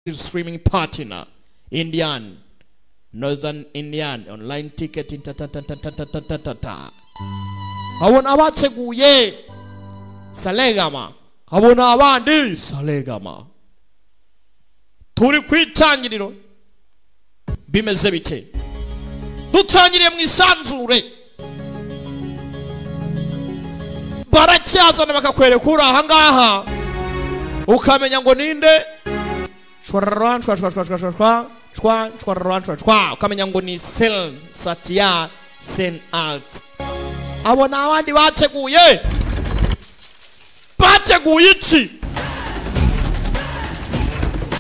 streaming partner, Indian, Northern Indian, online ticketing, habona abateguye Salegama, habona abandi Salegama. Turi kwitangiriro bimeze bite? Dutangiriye mu isanzure, baracyazana bakakwereka uri aha ngaha ukamenya ngo ninde, ukamenya ngo ni Sel Satya Sen Alt. Abo ni abandi bateguye iki?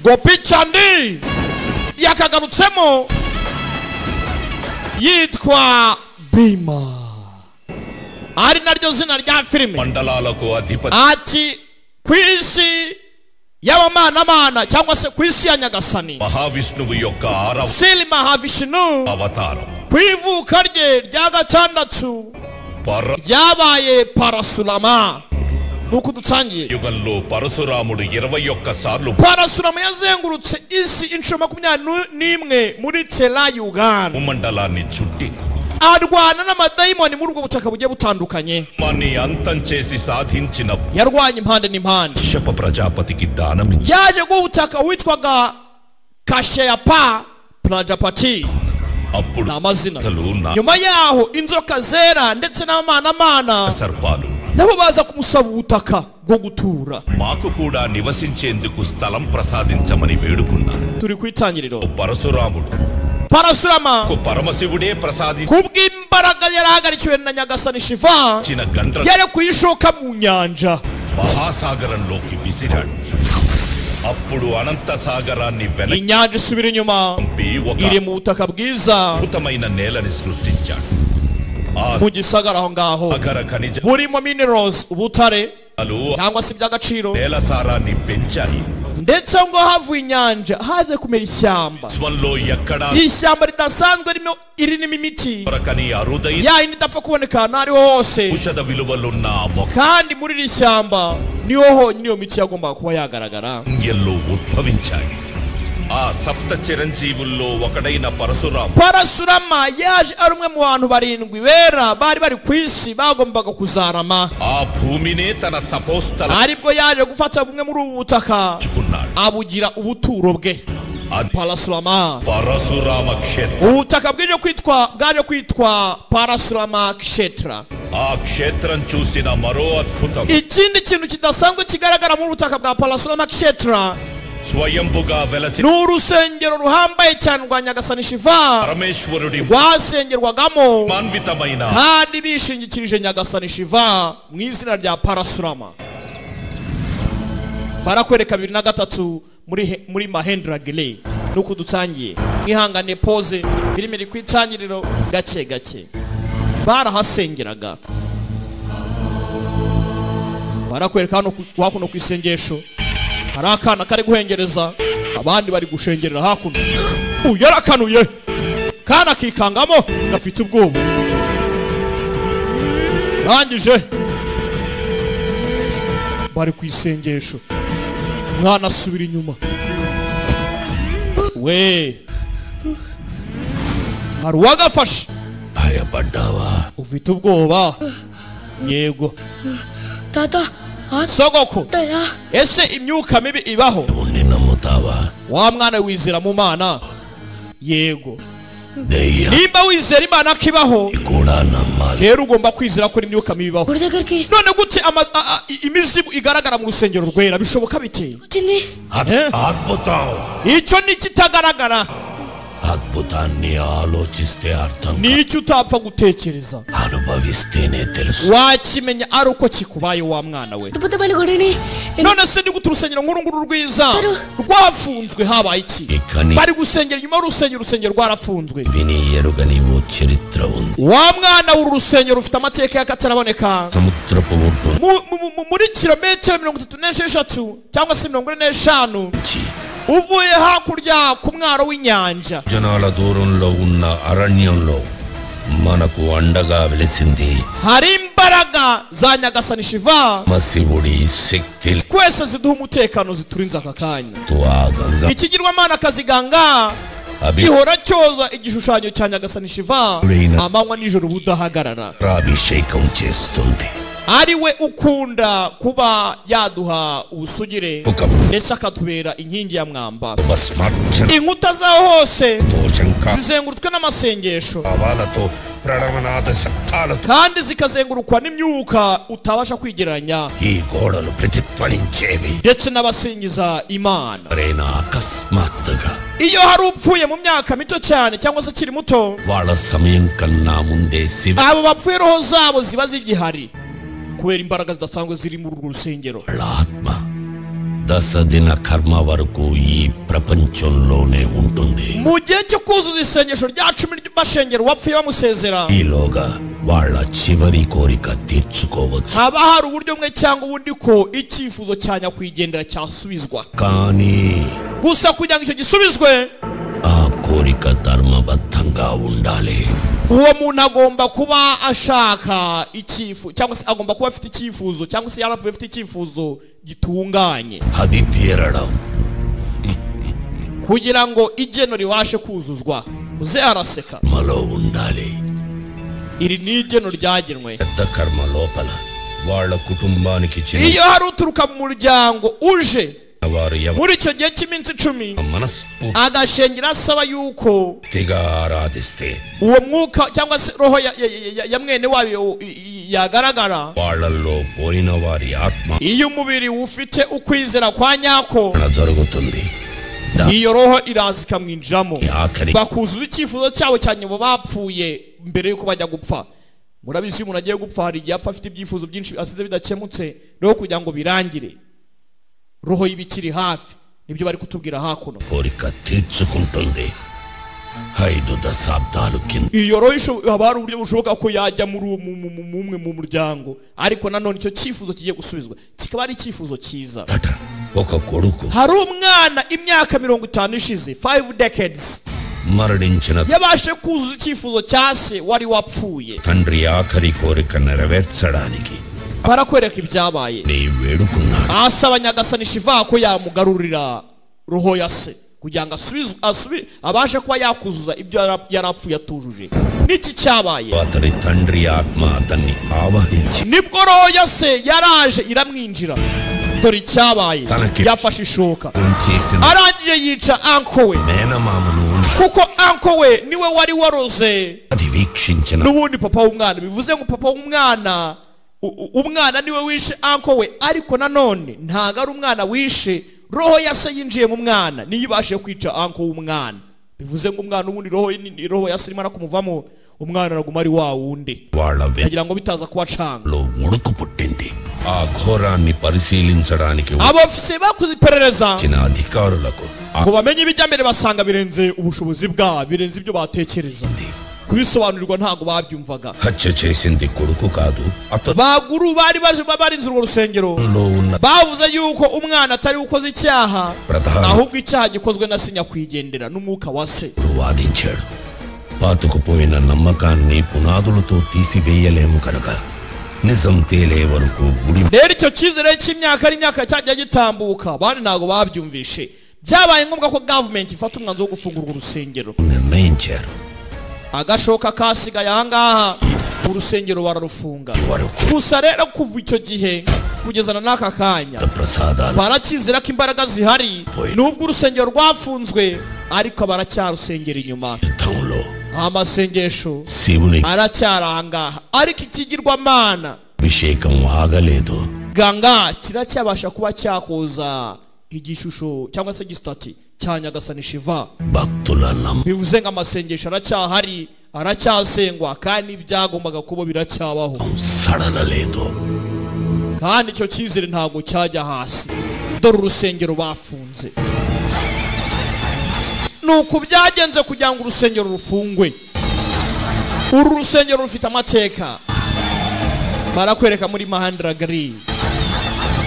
Gopi Chandi yakagarutsemo yitwa Bhima, ari naryo zina rya filime. Ati kwisi y'abamana cyangwa se kwisi ya Nyagasani Sili Mahavishnu kwivuka rye rya gatandatu ryabaye Parasurama. Nuko dutangiye yugallo Parasuramudu 21 sarlu Parasurama yazengurutse isi inshuro 21 muri Tela Uganda umandalani chutti arwana n'amadayimoni muri ubwo butaka bugiye butandukanye. Mani antanchesi sadhinchina yarwanye impande n'impande. Shapa Prajapati danam yaje go butaka witwaga Kashyapa Prajapati apudu amazina. Nyuma yaho inzoka zera ndetse n'amana sarpalu nabo baza kumusaba ubutaka bwo gutura. Maku kuda nivasincenduku stalam prasadinchamani vedukunnaru. Turi kwitangiriro Parasurama ko Paramasivude prasadi kubw'imbaraga yarahagarikiwe na Nyagasani Shiva yari kuyishoka mu nyanja Mahasagaranloki visiradu. Appudu Ananta Sagarani vena inyanja isubira inyuma iri mu butaka bwiza utamaina nela nisrustinchadu mu gisagara aho ngaho burimo minerals ubutare cyangwa se by'agaciro ndetse ngo havuye inyanja haze kumera ishyamba. Ishyamba ridasanzwe irimo imiti yayindi idapfa kuboneka n'ariho hose, kandi muri iri shyamba niho honyine iyo miti yagombaga kuba yagaragara. Sapta Chiranjivullo wakadaina Parasurama yaje ari umwe mu bantu barindwi bera bari ku isi bagombaga kuzarama. Bhumine tana tapostala aribwo yaje gufata bumwe muri ubu butaka abugira ubuturo bwe. Parasurama Kshetra, ubutaka bwaje kwitwa Parasurama Kshetra. Kshetran chusina maro adbhutam. Ikindi kintu kidasanzwe kigaragara mu butaka bwa Parasurama Kshetra n'urusengero ruhambaye cyane rwa Nyagasani Shiva rwasengerwagamo kandi bishingikirije Nyagasani Shiva mu izina rya Parasurama. Barakwereka 2003 muri Mahendra Gile. Nuko dutangiye mwihangane pose filime iri kwitangiriro gake gake. Barahasengeraga, barakwereka hano wakuno kwisengesho hari akana kari guhengereza abandi bari gushengerera hakuno. Yarakanuye kana kikangamo gafite ubwoba. Rangije bari kwisengesho, mwana asubira inyuma. We hari wagafashe aya badawa ufite ubwoba. Yego tata sogoko ese imyuka mibi ibaho? Wa mwana wizera mu Mana? Yego. Nimba wizera Imana kibaho rero ugomba kwizera ko imyuka mibi ibaho. None gute imizimu igaragara mu rusengero rwera bishoboka bite? Icyo ni kitagaragara. Nicyo utapfa gutekereza wakimenya ari uko kikubaye wa mwana we. None se ni gute urusengero nk'uru rwiza rwafunzwe habaye iki? Bari gusengera nyuma urusengero rwarafunzwe. Wa mwana w'uru rusengero rufite amateka y'akataraboneka muri kilometero 36 cyangwa se 45 uvuye hakurya ku mwaro w'inyanja. Janala dooranlo unna aranyanlo మనకు అండగా వెలిసింది. హరింబ imbaraga za nyagasani Shiva masiburi sektil kwese ziduha umutekano ziturinza aka kanya tuaganga ikigirwamana kaziganga gihora cyoza igishushanyo cya nyagasani Shiva amanywa nijoro budahagarara abhishekam chestundi ari we ukunda kuba yaduha ubusugire ndetse akatubera inkingi ya mwamba inkuta zaho hose zizengurutswe n'amasengesho kandi zikazengurukwa n'imyuka utabasha kwigereranya ndetse n'abasingiza Imana. Iyo hari upfuye mu myaka mito cyane cyangwa se akiri muto abo bapfuye roho zabo ziba zigihari kubera imbaraga zidasanzwe ziri muri urwo rusengero. dasadina karma varaku yi prapancholone untundi mu gihe cyo kuzuza isengesho rya 10 ry'amashengero wapfuye bamusezera iloga wala chivari korika tirchukovatsu haba hari uburyo mwe cyangwa ubundi ko icyifuzo cya nyakwigendera cyasubizwa kani gusa kugira ngo icyo gisubizwe korika dharma batanga undale uwo muntu agomba kuba ashaka icyifuzo cyangwa se agomba kuba afite icyifuzo cyangwa se yarapfuye afite icyifuzo gitunganye haditierada kugira ngo igeno ribashe kuzuzwa. Uze araseka malo undale iri ni igeno ryagenwe karma lopala wala kutumbaniki chini iyo hari uturuka mu muryango uje muri icyo gihe cy'iminsi 10 agashengera asaba yuko uwo mwuka cyangwa se roho ya mwene wayo yagaragara iyo umubiri ufite ukwizera kwa nyako iyo roho iraza ikamwinjiramo bakuzuza icyifuzo cyabo cya nyuma bapfuye mbere yuko bajya gupfa. Murabizi umuntu agiye gupfa hari igihe apfa afite ibyifuzo byinshi asize bidakemutse rero kugira ngo birangire roho y'ibikiri hafi nibyo bari kutubwira hakuno korika tirchukuntonde haido dasabdalukin iyo roho haba hari uburyo bushoboka ko yajya muri umwe mu muryango ariko nanone icyo cyifuzo kigiye gusubizwa kikaba ari icyifuzo cyiza. Hari umwana imyaka 50 ishize 5 decades maradinchana yabashe kuzuza icyifuzo cyase wari wapfuye tandri akari korika nerevetsadaniki barakwereka ibyabaye asaba nyagasani Shiva ko yamugarurira roho ya se kugira ngo asubire abashe kuba yakuzuza ibyo yarapfuye atujuje. Niki cyabaye nibwo roho ya se yaraje iramwinjira dore icyabaye yafashe ishoka arangiye yica anko we kuko anko we niwe wari waroze n'ubundi papa w'umwana bivuze ngo papa w'umwana umwana niwe wishe anko we ariko nanone ntago ari umwana wishe roho ya se yinjiye mu mwana niyibashe kwica anko w'umwana bivuze ngo umwana ubundi roho ya se imana kumuvamo umwana araguma ari wa wundi kugira ngo bitaza kubacanga aghorani parisilinsadaniki abafise bakuze iperereza kinadhikarulako ngo bamenye ibijya mbere basanga birenze ubushobozi bwa birenze ibyo batekereza kubisobanurirwa ntago babyumvaga hacecesinde kuruko kadu baguru bari barinze urwo rusengero bavuze yuko umwana atari ukoze icyaha ahubwo icyaha gikozwe na sinya kwigendera n'umwuka wa se ruwadinchero patukupoina namakani punadulu to tisi veyelemu kanaka nizamtele waruko buri rero icyo cyizere cy'imyaka ari imyaka cyajya gitambuka bandi ntago babyumvishe byabaye ngombwa ko government ifata umwanzo wo gufungura urusengero agashoka kasigaye ahangaha urusengero bararufunga gusa rero kuva icyo gihe kugezana n'aka kanya barakizera ko imbaraga zihari nubwo urusengero rwafunzwe ariko baracyarusengera inyuma amasengesho aracyaranga ariko ikigirwamana bisheka mwagaledo ganga kiracyabasha kuba cyakoza igishusho cyangwa se gistati cya nyagasani Shiva bivuze ngo amasengesho aracyahari aracyasengwa kandi byagombaga kuba biracyabaho kandi icyo cyizere ntabwo cyajya hasi dore urusengero bafunze nuko byagenze kugira ngo urusengero rufungwe. Uru rusengero rufite amateka barakwereka muri Mahendra Giri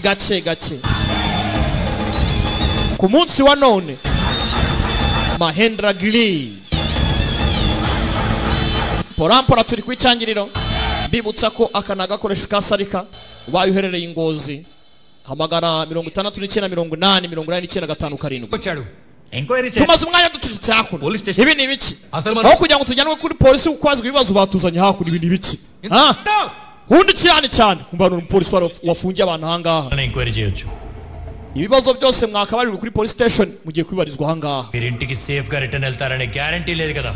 gace gace ku munsi wa none Mahendra Giri porampora turi kwitangiriro mbibutsa ko akanaga koresha kasarika bayuherereye ingozi hamagara 6980 వచ్చాడు enquiry tumaze umwanya ducitse hakuno ibi ni ibiki aho kugira ngo tujyanwe kuri polisi ukwazwa ibibazo batuzanye hakuno ibi ni ibiki hundi cyane umbanura umupolisi wafungiye abantu ahangaha enquiry చేయొచ్చు ibibazo byose mwakabarijwe kuri police station mugiye kwibarizwa ahangaha మీరు ఇంటికి సేఫ్ గా రిటర్న్ వెళ్తారనే గ్యారెంటీ లేదు కదా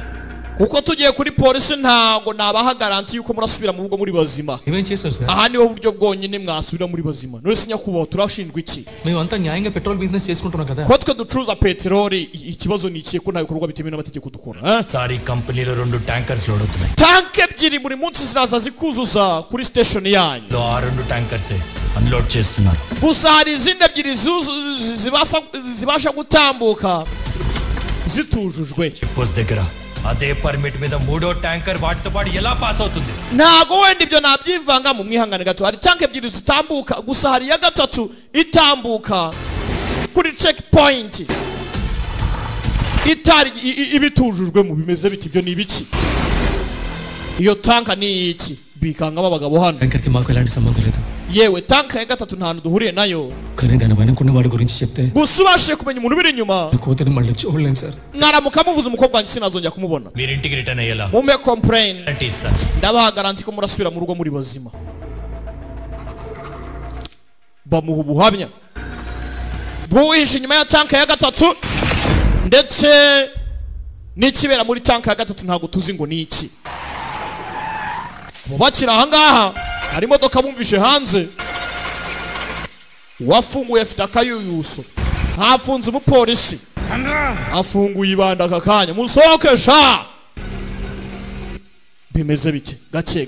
kuko tugiye kuri polisi ntago nabaha garanti yuko murasubira mu rugo muri bazima ఇవేం చేశారు sir aha niho buryo bwonyine mwasubira muri bazima none sinyakubaho turashinjwa iki మేమంతా న్యాయంగా పెట్రోల్ బిజినెస్ చేసుకుంటున్నాం కదా ko twe ducuruza peteroli ikibazo ni ikihe ko nta bikorwa bitemewe n'amategeko dukora sorry కంపెనీలో 2 tankers load అవుతున్నాయి tanke ebyiri buri munsi ziraza zikuzuza kuri station yanyu ఆ 2 tankers unload చేస్తున్నారు gusa hari izindi ebyiri zibasha gutambuka zitujujwe checkpost దగ్గర అదే పర్మిట్ మీద 3వ ట్యాంకర్ వాటితో పాటు ఎలా పాస్ అవుతుంది ntago wenda ibyo nabyivanga mu mwihangane gato hari tanke ebyiri zitambuka gusa hari ya gatatu itambuka kuri checkpoint itari ibitujujwe mu bimeze biti byo ni ibiki iyo tanka ni iki bikanga abagabo hano tanker కి మాకు ఎలాంటి సంబంధం లేదు yewe tanka ya gatatu nta hantu duhuriye nayo కానీ దాని వెనకున్న వాడి గురించి చెప్తే gusa ubashije kumenya umuntu uri inyuma కూతురు మళ్ళీ చూడలేం sir mwaramuka muvuze umukobwa wanjye sinazongera kumubona మీరు ఇంటికి రిటర్న్ అయ్యేలా mume complain గ్యారెంటీ ఇస్తాను ndabaha garanti ko murasubira mu rugo muri bazima bamuha ubuhamya bw'uwihishe inyuma ya tanka ya gatatu ndetse n'ikibera muri tanka ya gatatu ntabwo tuzi ngo ni iki mubakira ahangaha hari imodoka bumvishe hanze wafunguye afite akayuyuso hafunze umupolisi afunguye ibanda aka kanya musohoke sha bimeze bike gake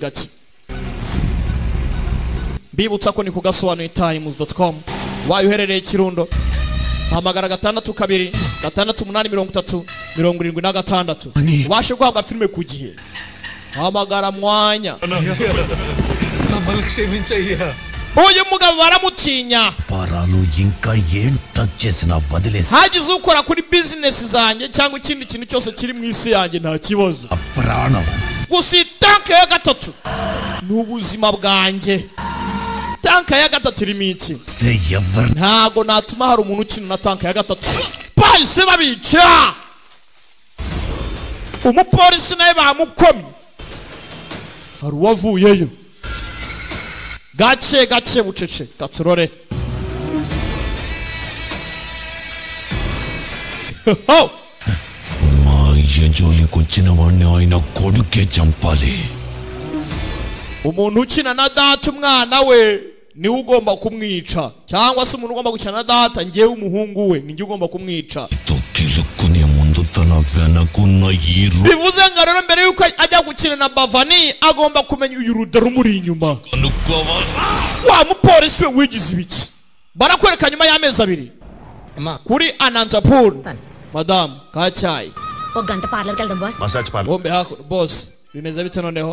mbibutsa ko ni ku gasobanuritimes.com wayuherereye Kirundo hamagara 628 ubashe guhabwa filime ku gihe hamagara mwanya మమ్మల్ని క్షమించయ్యా uyu mugabo baramutinya పరాలు ఇంకా ఏం టచ్ చేసినా వదిలేసి hagize ukora kuri business zanjye cyangwa ikindi kintu cyose kiri mu isi yanjye nta kibazo ప్రాణం gusa tanka ya gatatu ni ubuzima bwanjye tanka ya gatatu irimo iki ఎవరు ntago natuma hari umuntu ukina na tanka ya gatatu bahise babica umupolisi nawe bamukomye hari uwavuyeyo gake bucece taturore మా యజోలికి వచ్చిన వాడిని ఆయన కొడుకే చంపాలి umuntu ukina na data umwana we niwe ugomba kumwica cyangwa se umuntu ugomba gukina na data njyewe umuhungu we ninjye ugomba kumwica తొక్కిలుక్కునే ముందు తన వెనకున్న ఈ bivuze ngo rero mbere yuko ajya gukina na Bavani agomba kumenya uyu ruda rumuri inyuma wa mupolisi we wigize ibiki barakwereka nyuma y'amezi 2 kuri Anantapur madam kacyayi ఒక గంట పార్లర్కి వెళ్దాం boss massage parlour bombe hakurya boss bimeze bite noneho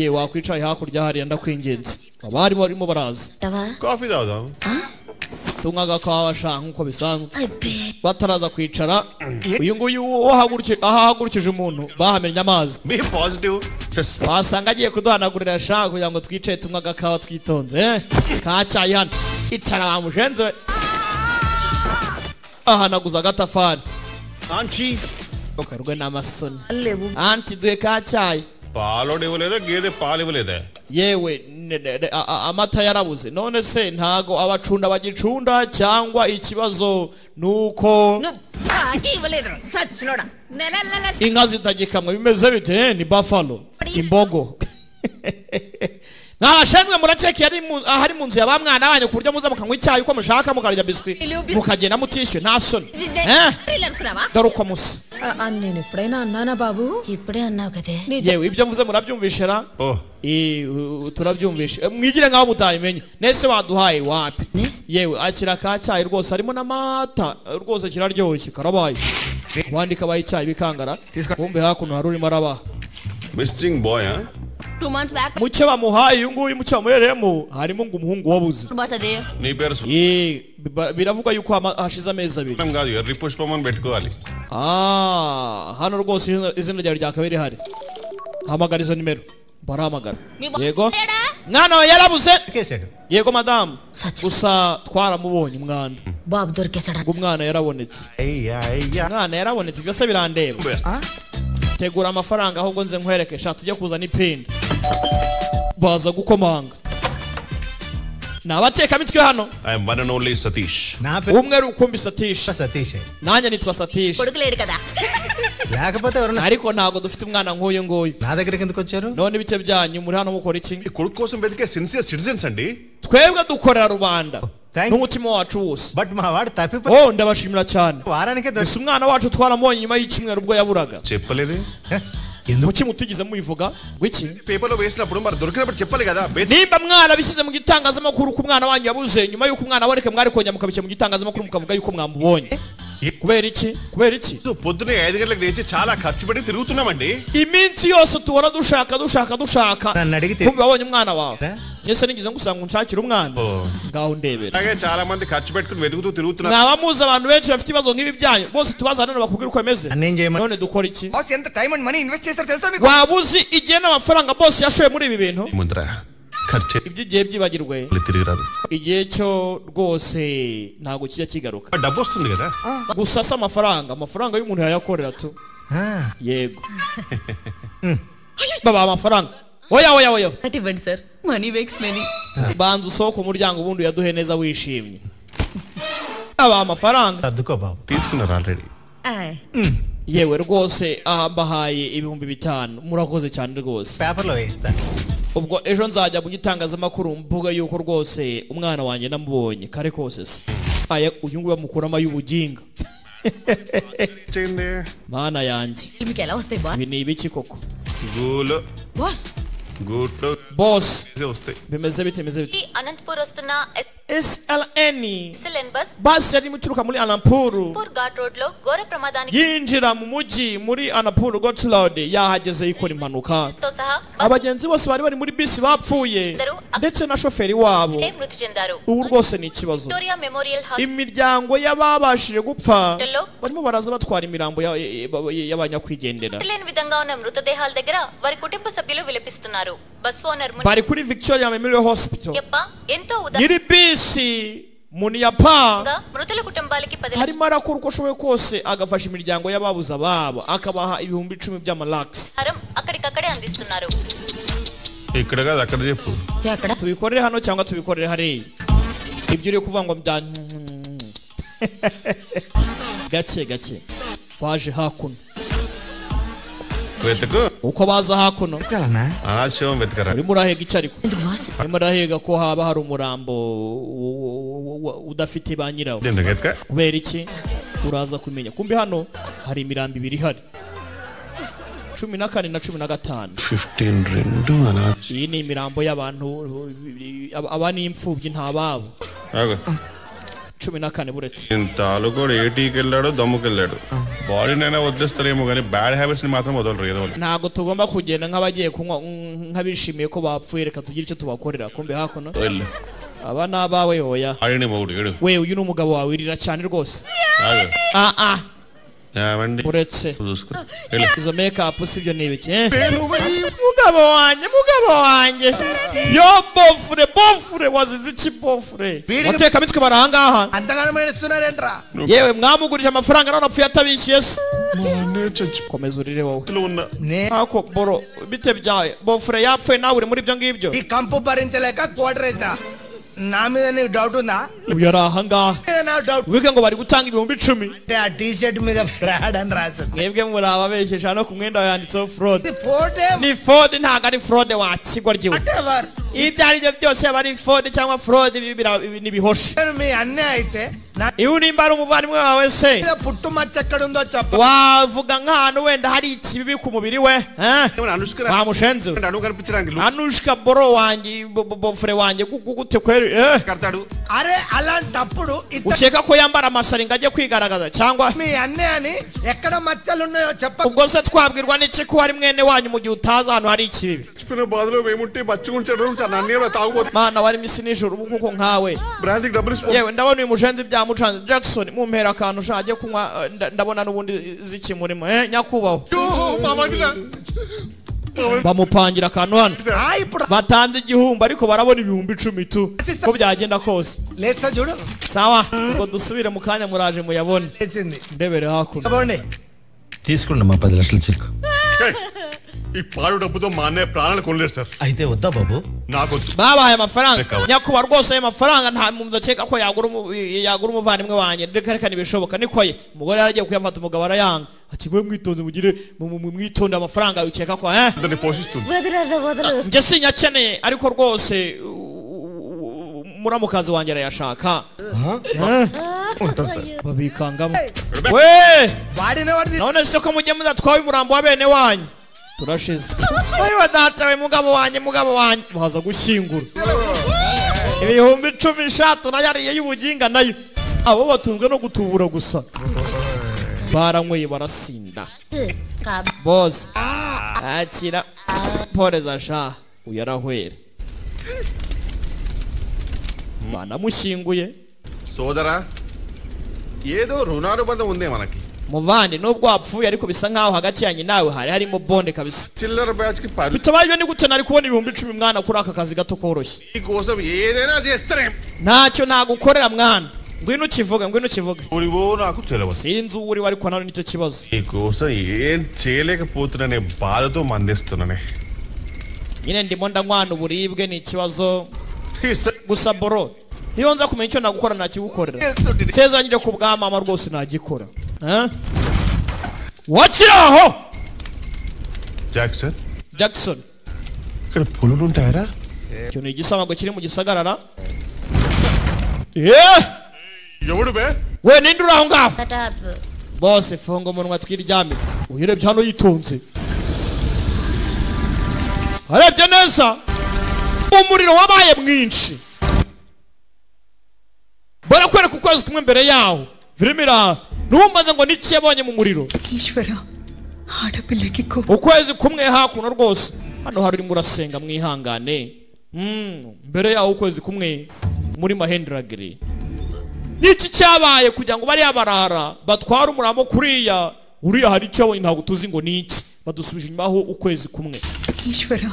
ye wakwicaye hakurya hariya ndakwingenzi abari barimo baraza coffee తాగుదాం tunywa agakawa sha nkuko bisanzwe I bet. bataraza kwicara uyu nguyu ahahagurukije umuntu bahamennye amazi B positive wasanga agiye kuduhanagurira sha kugira ngo twicaye tunywa agakawa twitonze kacyayi hano icara bamushenze ahanaguza agatafari aunty ukarwe n'amasoni లేవు anti duhe kacyayi పాలోడు ఇవ్వలేదా గేదె పాలు ఇవ్వలేదా yewe amata yarabuze none se ntago abacunda bagicunda cyangwa ikibazo nuko party ఇవ్వలేదు సచ్చినోడా నెల నెల inka zitagikamwa bimeze bite ni buffalo imbogo nabashenwe murakeki yari ahari mu nzu ya bamwana banyu ku buryo muza mukanywa icyayi uko mushaka mukarya biswi mukagenda mutishyuye nta soni dore uko musa నేను ఎప్పుడైనా అన్నానా బాబు ఇప్పుడే అన్నావు కదే yewe ibyo mvuze murabyumvishera ఓ turabyumvishe mwigire nkaho mutabimenye nese waduhaye wapi yewe akira kacyayi rwose harimo n'amata rwose kiraryoshye karabaye wandika baye icyayi bikangara kumbe hakuno hari urimo arabaha missing boy 2 months back mucyo bamuhaye uyu nguyu mucyo bamuhereyemo harimo ngo umuhungu wabuze boss అదే నీ పేరు biravuga yuko hashize amezi 2 సున్నం కాదు ఎర్రి పుష్పమని పెట్టుకోవాలి hano rwose izina ryawe ryakabiri hari hamagara izo nimero baramagara yego mwana we yarabuze కేసాడు yego madamu Sacha. gusa twaramubonye umwana బాబు దొరికేసాడు umwana yarabonetse అయ్యా umwana yarabonetse byose birandeba tegura amafaranga ahubwo nze nkwereke sha tujye kuzana ipinda baza gukomanga nabateka mitwe hano I am one and only Satish. నా పేరు umwe rukumbi Satish Satish nanjye nitwa Satish కొడుకులేడు కదా లేకపోతే ఎవరన్నా ariko ntago dufite umwana nk'uyu nguyu నా దగ్గరికి ఎందుకు వచ్చారు none ibice byanyu muri hano mukora iki ఈ కొడుకు కోసం వెతికే సిన్సియర్ సిటిజన్స్ అండి twebwe dukorera rubanda Thank you. n'umutima wacu wose but మా వాడు తప్పిపోయి oh ndabashimira cyane వారానికే gusa umwana wacu twaramubonye nyuma y'icyumweru ubwo yaburaga చెప్పలేదే ఎందుకు muki mutigeze mubivuga gwiki పేపర్లో వేసినప్పుడు మరి దొరికినప్పుడు చెప్పాలి కదా nimba mwana bisize mu gitangazamakuru ku mwana wanyu yabuze nyuma y'uko umwana aboreke mwari kongera mukabishyira mu gitangazamakuru mukavuga yuko mwamubonye kubera iki పొద్దునే 5 గంటలకు లేచి చాలా ఖర్చు పెట్టి తిరుగుతున్నామండి iminsi yose tuhora dushaka నన్ను అడిగితే kumbe wabonye umwana wawe Eh? ese nigeze ngusanga unshakira umwana ngaho ndebera అలాగే చాలా మంది ఖర్చు పెట్టుకుని వెతుకుతూ తిరుగుతున్నారు mwaba muzi abantu benshi bafite ibibazo nk'ibi byanyu bose tubaza none bakubwira uko bimeze నేను చేయమని none dukora iki బాస్ ఎంత టైం అండ్ మనీ ఇన్వెస్ట్ చేశారు తెలుసా మీకు waba uzi igihe n'amafaranga bose yashoye muri ibi bintu ముందర ఖర్చు iby'igihe byibagirwe తిరిగి రాదు igihe cyo rwose ntabwo kijya kigaruka డబ్బు వస్తుంది కదా gusa se amafaranga y'umuntu yayakorera tu yego baba amafaranga oya అటు ఇవ్వండి sir money makes many banza usohoke umuryango ubundi uyaduhe neza wishimye aba amafaranga సర్దుకో బాబు తీసుకున్నారు already yewe rwose aha mbahaye 5,000 murakoze cyane rwose పేపర్లో వేస్తా ubwo ejo nzajya mu gitangazamakuru mvuga yuko rwose umwana wanjye namubonye kare kose se aya uyu nguyu bamukuramo ay'ubuginga చేయండి mana yanjye మీకు ఎలా వస్తాయి boss ibi ni ibiki koko గూలో boss గూట్లో boss వస్తాయి bimeze bite Anantapur వస్తున్న SLN SLN bus basi yari muturuka muri Anampuru పూర్ ghat road లో ఘోర ప్రమాదానికి yinjira mu mujyi muri Anampuru Got Road yahageze yikora impanuka తో సహా abagenzi bose bari muri bisi bapfuye ndetse na shoferi wabo బస్సులో మృతి చెందారు ubu rwose ni ikibazo Victoria memorial hospital imiryango y'ababashije gupfa barimo baraza batwara imirambo y'abanyakwigendera లేని విధంగా ఉన్న మృతదేహాల దగ్గర వారి కుటుంబ సభ్యులు విలపిస్తున్నారు bus owner bari kuri Victoria Memorial Hospital Muniyappa ఎంతో nyiri bisi Muniyapa ఉదారంగా మృతుల కుటుంబాలకి 10 harimo arakora uko ashoboye kose agafasha imiryango y'ababuze ababo akabaha 10,000 by'amalax హారం అక్కడికక్కడే అందిస్తున్నారు ఇక్కడ కాదు అక్కడ చెప్పు ఎక్కడ tubikorere hano cyangwa tubikorere hariya ibyo uri kuvuga ngo bya gake waje hakuno వెతుకు uko baza hakuno కలనా ఆశయం వెతకరా urimo urahega icyo ariko ఎందుకు boss urimo urahega ko haba hari umurambo udafite ba nyirawo ఎందుకు వెతక kubera iki uraza kumenya kumbe hano hari imirambo ibiri ihari 14 na 15 15 రెండు అనా iyi ni imirambo y'abantu aba ni imfubyi ntababo ఆగు 14 buretse ఇంతాలు కూడా ఏటీకి వెళ్ళాడు దమ్ముకి వెళ్ళాడు బాడీనైనా వదిలేస్తారేమో కానీ బ్యాడ్ హ్యాబిట్స్ ని మాత్రం వదలరు ఏదో వాళ్ళు ntago tugomba kugenda nk'abagiye kunywa nk'abishimiye ko bapfuye reka tugire icyo tubakorera kumbe hakuno వెళ్ళు aba ni abawe oya ఆడిని మౌడు ఏడు we uyu ni umugabo wawe wirira cyane rwose ఆగు ఏమండి uretse చూసుకో వెళ్ళు izo makeup sibyo ni ibiki mugabo wanjye yo bofure wazize iki bofure wateka mitwe barahangaha అంతగానో ఇస్తున్నారేంట్రా yewe mwamugurije amafaranga none apfuye atabishyuye se komeza urire wowe ఉన్నా ako boro bite byawe bofure yapfuye nawe uri muri ibyo ngibyo ఈ కంపు భరించలేక కోటరేసా నా మీద నీకు డౌట్ ఉందా uyu ari ahangaha నా doubt wiga ngo bari gutanga 10,000 అంటే ఆ టీ షర్ట్ మీద ఫ్రాడ్ అని రాసింది mwebwe muri ababeshyesha no ku mwenda yanditseho fraud ఇది photo ni fraud ntabwo ari fraud wakigwa ryiwe whatever ibyo ari byo byose yaba ari fraud cyangwa fraud nibihoshe నేను మీ అన్నే అయితే నా iyo nimba ari umuvandimwe wawe se మీద పుట్టు మచ్చ ఎక్కడ ఉందో చెప్ప wavuga nk'ahantu wenda hari ikibibi ku mubiri we Anushka wamushenze అడుగు కనిపించడానికి anushka boro wanjye bofure wanjye gute kweri కడతాడు అరే అలాంటప్పుడు ukeka ko yambara amasari ngo ajye kwigaragaza cyangwa మీ అన్నే అని ఎక్కడ మచ్చలు ఉన్నాయో చెప్ప ubwo se twabwirwa n'iki ko hari mwene wanyu mu gihe utazi ahantu hari ikibibi చచ్చిపోయిన బాధలో ఏముంటే మచ్చుకుంటాడు నన్ను తాగుబోతు mana wari misi nijoro ubu kuko nkawe బ్రాంతికి డబ్బులు ఇస్తా yewe ndabona uyu mushenzi byamucanze Jackson mumpera akantu shaje kunywa ndabona n'ubundi zikimurimo nyakubahwa bamupangira akantu hano batanze igihumbi ariko barabona ibihumbi 10 tu ko byagenda kose lesa judo sawa ngo dusubire mu kanya muraje muyabone ndebere hakuno abone తీసుకున్నమ్మా 10 లక్షలు చెక్ ఈ పాడు డబ్బుతో మా అన్నయ్య ప్రాణాలు కొనలేరు సార్ అయితే వద్దా బాబు నాకొద్దు babahaye amafaranga nyakuba rwose ayo mafaranga nta muntu akeka ko yagura umuvandimwe wanjye reka nibishoboka niko ye umugore yaragiye kuyafata umugabo arayanga ati mwe mwitonze mugire mwitonde amafaranga ukeka ko ndani పోషిస్తుంది nje sinyakeneye ariko rwose muramukazi wanjye arayashaka babikangamo we none se ko mujye muzatwawe umurambo wa bene wanyu turashize wewe datawe mugabo wanjye baza gushyingura ibihumbi 10 nayariye y'ubuginga nayo abo batunzwe no gutubura gusa baranyweye barasinda boss akira poreza sha uyarahwere banamushyinguye సోదరా ఏదో రుణానుబంధం ఉంది మనకి muvandi nubwo wapfuye ariko bisa nkaho hagati yanyu nawe harimo bonde kabisa చిల్లర బ్యాచ్ కి 10 bitabaye ni gute nari kubona ibihumbi 10 mwana kuri aka kazi gato koroshye ఈ కోసం ఏదైనా చేస్తారే ntacyo nagukorera mwana ngwino ukivuga ఊరివో నాకు తెలియదు sinzi uri ariko nano nicyo kibazo ఈ కోసం ఏం చేయలేకపోతున్నానే బాధతో మందిస్తున్నానే nyine ndimo ndanywana uburibwe ni ikibazo gusa boro niyo nza kumenya icyo nagukora nakigukorera sezanyire ku bwa mama rwose nagikora wakiraho Jackson ఇక్కడ పొలం ఉంటాయరా cyo ni igisamago kiri mu gisagarara ఎవడు బే we ninde uraho ngaho bose funga umunwa twiryamye uyirebye hano yitonze arebye neza umuriro wabaye mwinshi barakwereka ukwezi kumwe mbere yaho virimira numbaza ngo niki yabonye mu muriro Ishwara hadapileki ko ukwezi kumwe hakuno rwose hano hari murasenga mwihangane mbere yaho ukwezi kumwe muri Mahendragiri niki cyabaye kugira ngo bari abarara batwara umuramo kuriya uriya hari cyo ntabwo tuzi ngo niki badusubije inyuma ukwezi kumwe Ishwara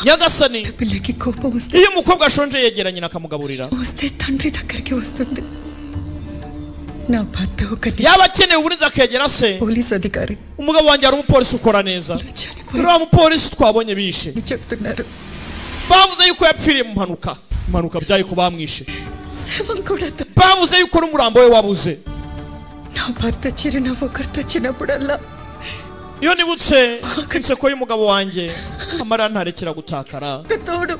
nyagasani pileki ko poste iyo umukobwa ashonje yegeranye nakamugaburira poste tandri dakkarke wastundi na bhatta hokani yaba akeneye uburinzi akegera se police adhikari umugabo wanjye ari umupolisi ukora neza uriya mupolisi twabonye bishe చెప్తున్నారు bavuze yuko yapfiriye mu mpanuka byaye ko bamwishe sevan కూడా bavuze yuko n'umurambo we wabuze na bhatta చిరునవ్వు గుర్తొచ్చినప్పుడల్లా iyo nibutse inseko y'umugabo wanjye amarira ntarekera gutakara తోడు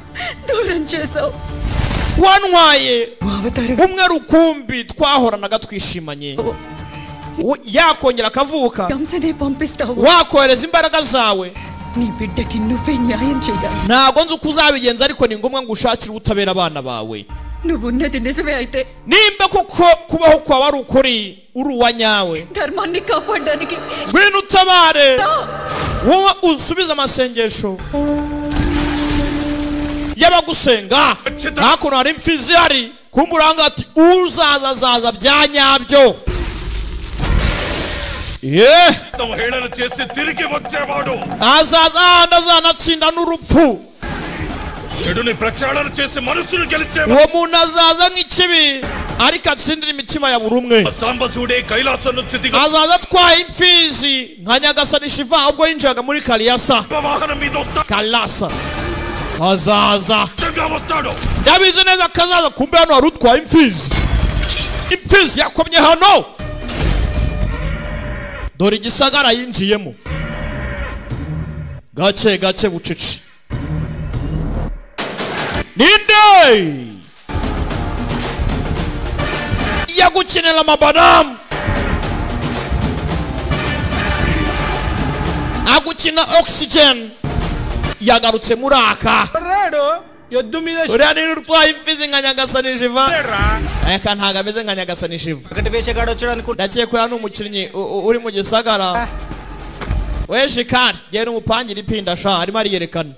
దూరం చేసావు wantwaye umwe rukumbi twahoranaga twishimanye yakongera akavuka యంసనే పంపిస్తావు wakohereza imbaraga zawe నీ బిడ్డకి నువ్వే న్యాయం చేయాలి ntago nzi uko uzabigenza ariko ni ngombwa ngo ushakire ubutabera abana bawe నువ్వున్నది నిజమే అయితే nimba kuko kubaho kwawe ari ukuri uri uwa nyawe ధర్మాన్ని కాపాడడానికి ngwino utabare wowe usubize amasengesho y'abagusenga hakuno hari imfizi hari kumburanga ati uzazazaza bya nyabyo హేళన చేసి తిరిగి వచ్చేవాడు azanatsinda n'urupfu చెడుని ప్రక్షాళన చేసి మనుషులు గెలిచేవాడు uwo muntu azaza nk'ikibi ariko atsindira imitima ya buri umwe సాంబశివుడే కైలాసం నుంచి దిగి azaza atwaye imfizi nka nyagasani shiva ubwo yinjiraga muri kaliyasa వాహనం మీద వస్తాడు kalasa azaza వస్తాడు yabizi neza kazaza kumbe hano hari utwaye imfizi yakomye hano dore igisagara yinjiyemo gake bucece ninde yagukinira amabadamu agukina oxygen yagarutse muri aka uriya ni urwaye imfizi nka nyagasani shiva aka ntago ameze nka nyagasani shiva ndakeka ko ni umukinnyi uri mu gisagara we shikari yari umupangira ipinda sha arimo ariyerekana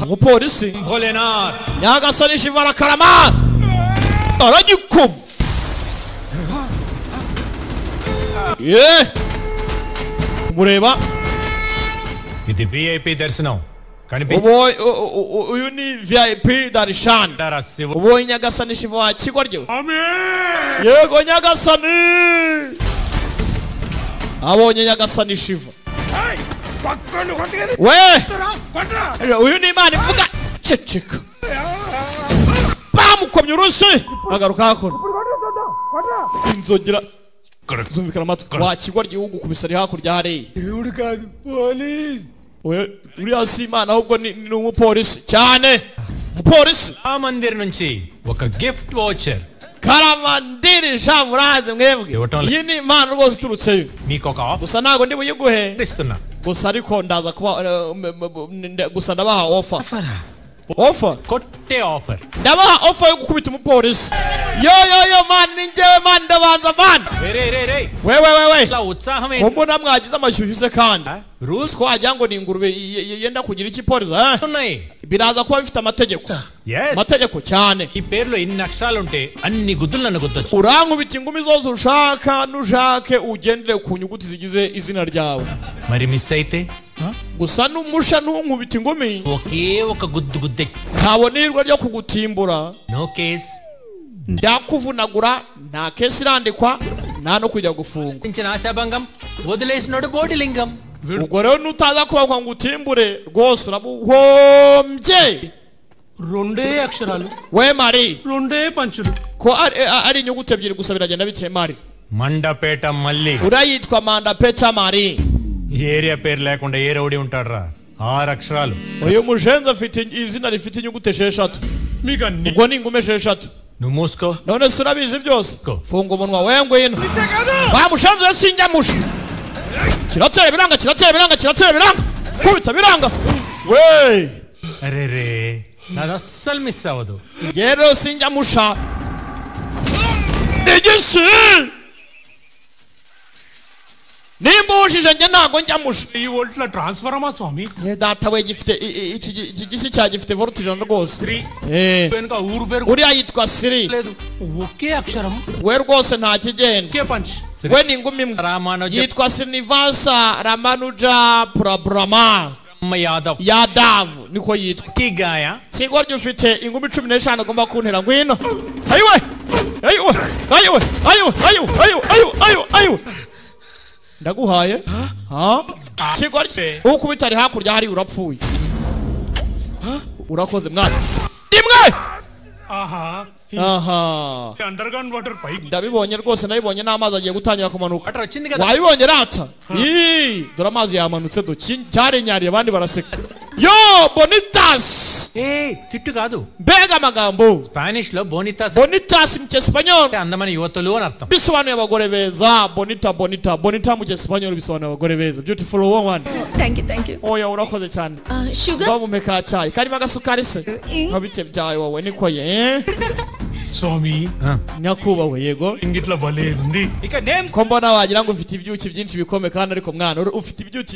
umupolisi nyagasani shiva arakarama aragikuma umureba ఇది విఐపి దర్శనం uyu ni VIP darishan ubonye nyagasani shiva wa kigoryo yego nyagasani abonye nyagasani shiva we uyu ni imana ivuga ceceka bamukomye urusi agaruka hakora inzogera zumvikana amatwi wa kigoryo igihugu kubisari hakurya hariya uriya si imana ahubwo ni umupolisi cyane umupolisi Mandir నుంచి ఒక gift voucher karamandiri shamuraze mwebwe iyi ni imana rwose iturutseyo మీకు ఒక offer gusa ntago ndi buyiguhe ఇస్తున్నా gusa ariko ndaza kuba gusa ndabaha offer కొట్టే offer ndabaha offer yo gukubita umupolisi yo man ninjye man ndabanza man we ఇట్లా ఉత్సాహం mbona mwagize amashyushyu se kandi rules ko wagira ngo ni ingurube yenda kugira iki polisi ఉన్నాయి biraza kuba bifite amategeko amategeko cyane ఈ పేరులో ఇన్ని అక్షరాలు ఉంటే అన్ని గుద్దులు నన్ను గుద్దొచ్చు urankubita ingumi zose ushaka nushake ugendere ku nyuguti zigize izina ryawe మరి మిస్ అయితే gusa numusha ntunkubita ingumi ఒకే ఒక గుద్దు గుద్దే ntabonirwa ryo kugutimbura no case ndakuvunagura nta kesi irandikwa nta no kujya gufungwa సించిన ఆశాభంగం వదిలేసినోడు బోడిలింగం ubwo rero nutaza kuba ngo utimbure rwose urabuhombye రెండే అక్షరాలు we mari రెండే పంచులు ko ari inyuguti ebyiri gusa biragenda bite mari Mandapeta మల్లి urayitwa mandapeta mari area పేరు లేకుండా ఏ రౌడీ ఉంటాడురా 6 అక్షరాలు uyu mujenzi afite izina rifite inyuguti 6 ubwo ni ingumi 6 నువ్వు మూసుకో none se urabizi byose funga umunwa we ngwino bamushanze yasinjamusha kiratera biranga kubita biranga we అరే రే నాది అస్సలు మిస్ అవ్వదు rero sinjamusha igisi nimbushije nge ntago njyamusha ఈ వోల్ట్ల ట్రాన్స్ఫార్మర్ స్వామి data we gifite iki gisi cya gifite voltage rwose వెనుక ఊరు పేరు uriya yitwa Siri లేదు ఒకే అక్షరం we rwose nta kigenda okay punch we ni ingumi yitwa Srinivasa Ramanuja Prabhama Yadav niko yitwa kigaya sigoryo ufite ingumi 15 agomba kuntera ngwino ayiwe ndaguhaye sigoryo ukubita ari hakurya hari urapfuye urakoze mwana imwe aha underground water pipe ndabibonye rwose nabibonye n'amazi agiye gutangira kumanuka అట్రా వచ్చింది కదా wabibonye rata dore amazi yamanutse cyarenyariye abandi baraseka yo bonitas తిట్టు కాదు mbega amagambo Spanish లో బోనితాస్ bonitas mu cyesipanyol అందమైన యువతులు అని అర్థం bisobanuye abagore beza bonita mu cyesipanyol bisobanuye abagore beza beautiful woman thank you oya urakoze cyane sugar bamumeka cyayi karimo agasukari se nkabite byawe wowe niko ye Swamy nyakubawe yego ఇంగిట్ల భలే ఉంది ఇక name ko mbona wagira ngo ufite ibyuki byinshi bikomeye kandi ariko mwana ufite ibyuki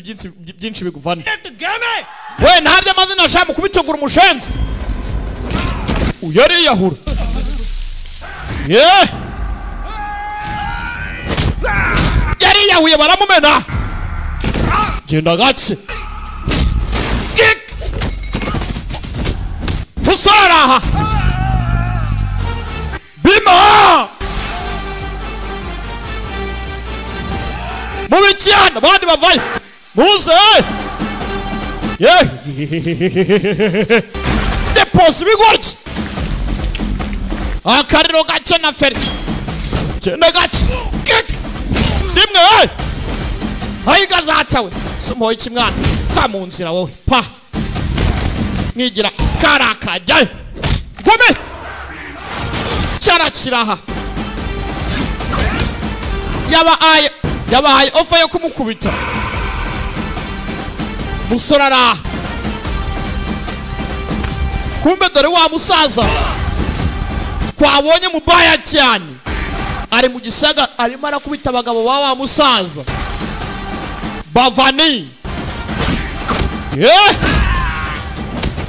byinshi biguvana we ntabyo amazina ashaka kubitogura umushenzi uyari yahura yari yahuye baramumena genda gatse musaraha bima mubicyana abandi bavayo muze deposi bigoryi akariro gake na feri genda gake rimwe hayigazatawe sumuhoye ikimwana va mu nzira wowe pa mwigira karakajyayo gome cyarakiraha yabahaye ofa yo kumukubita musore araha kumbe dore wa musaza twabonye mubaya cyane ari mu gisaga arimo arakubita abagabo wa musaza bavani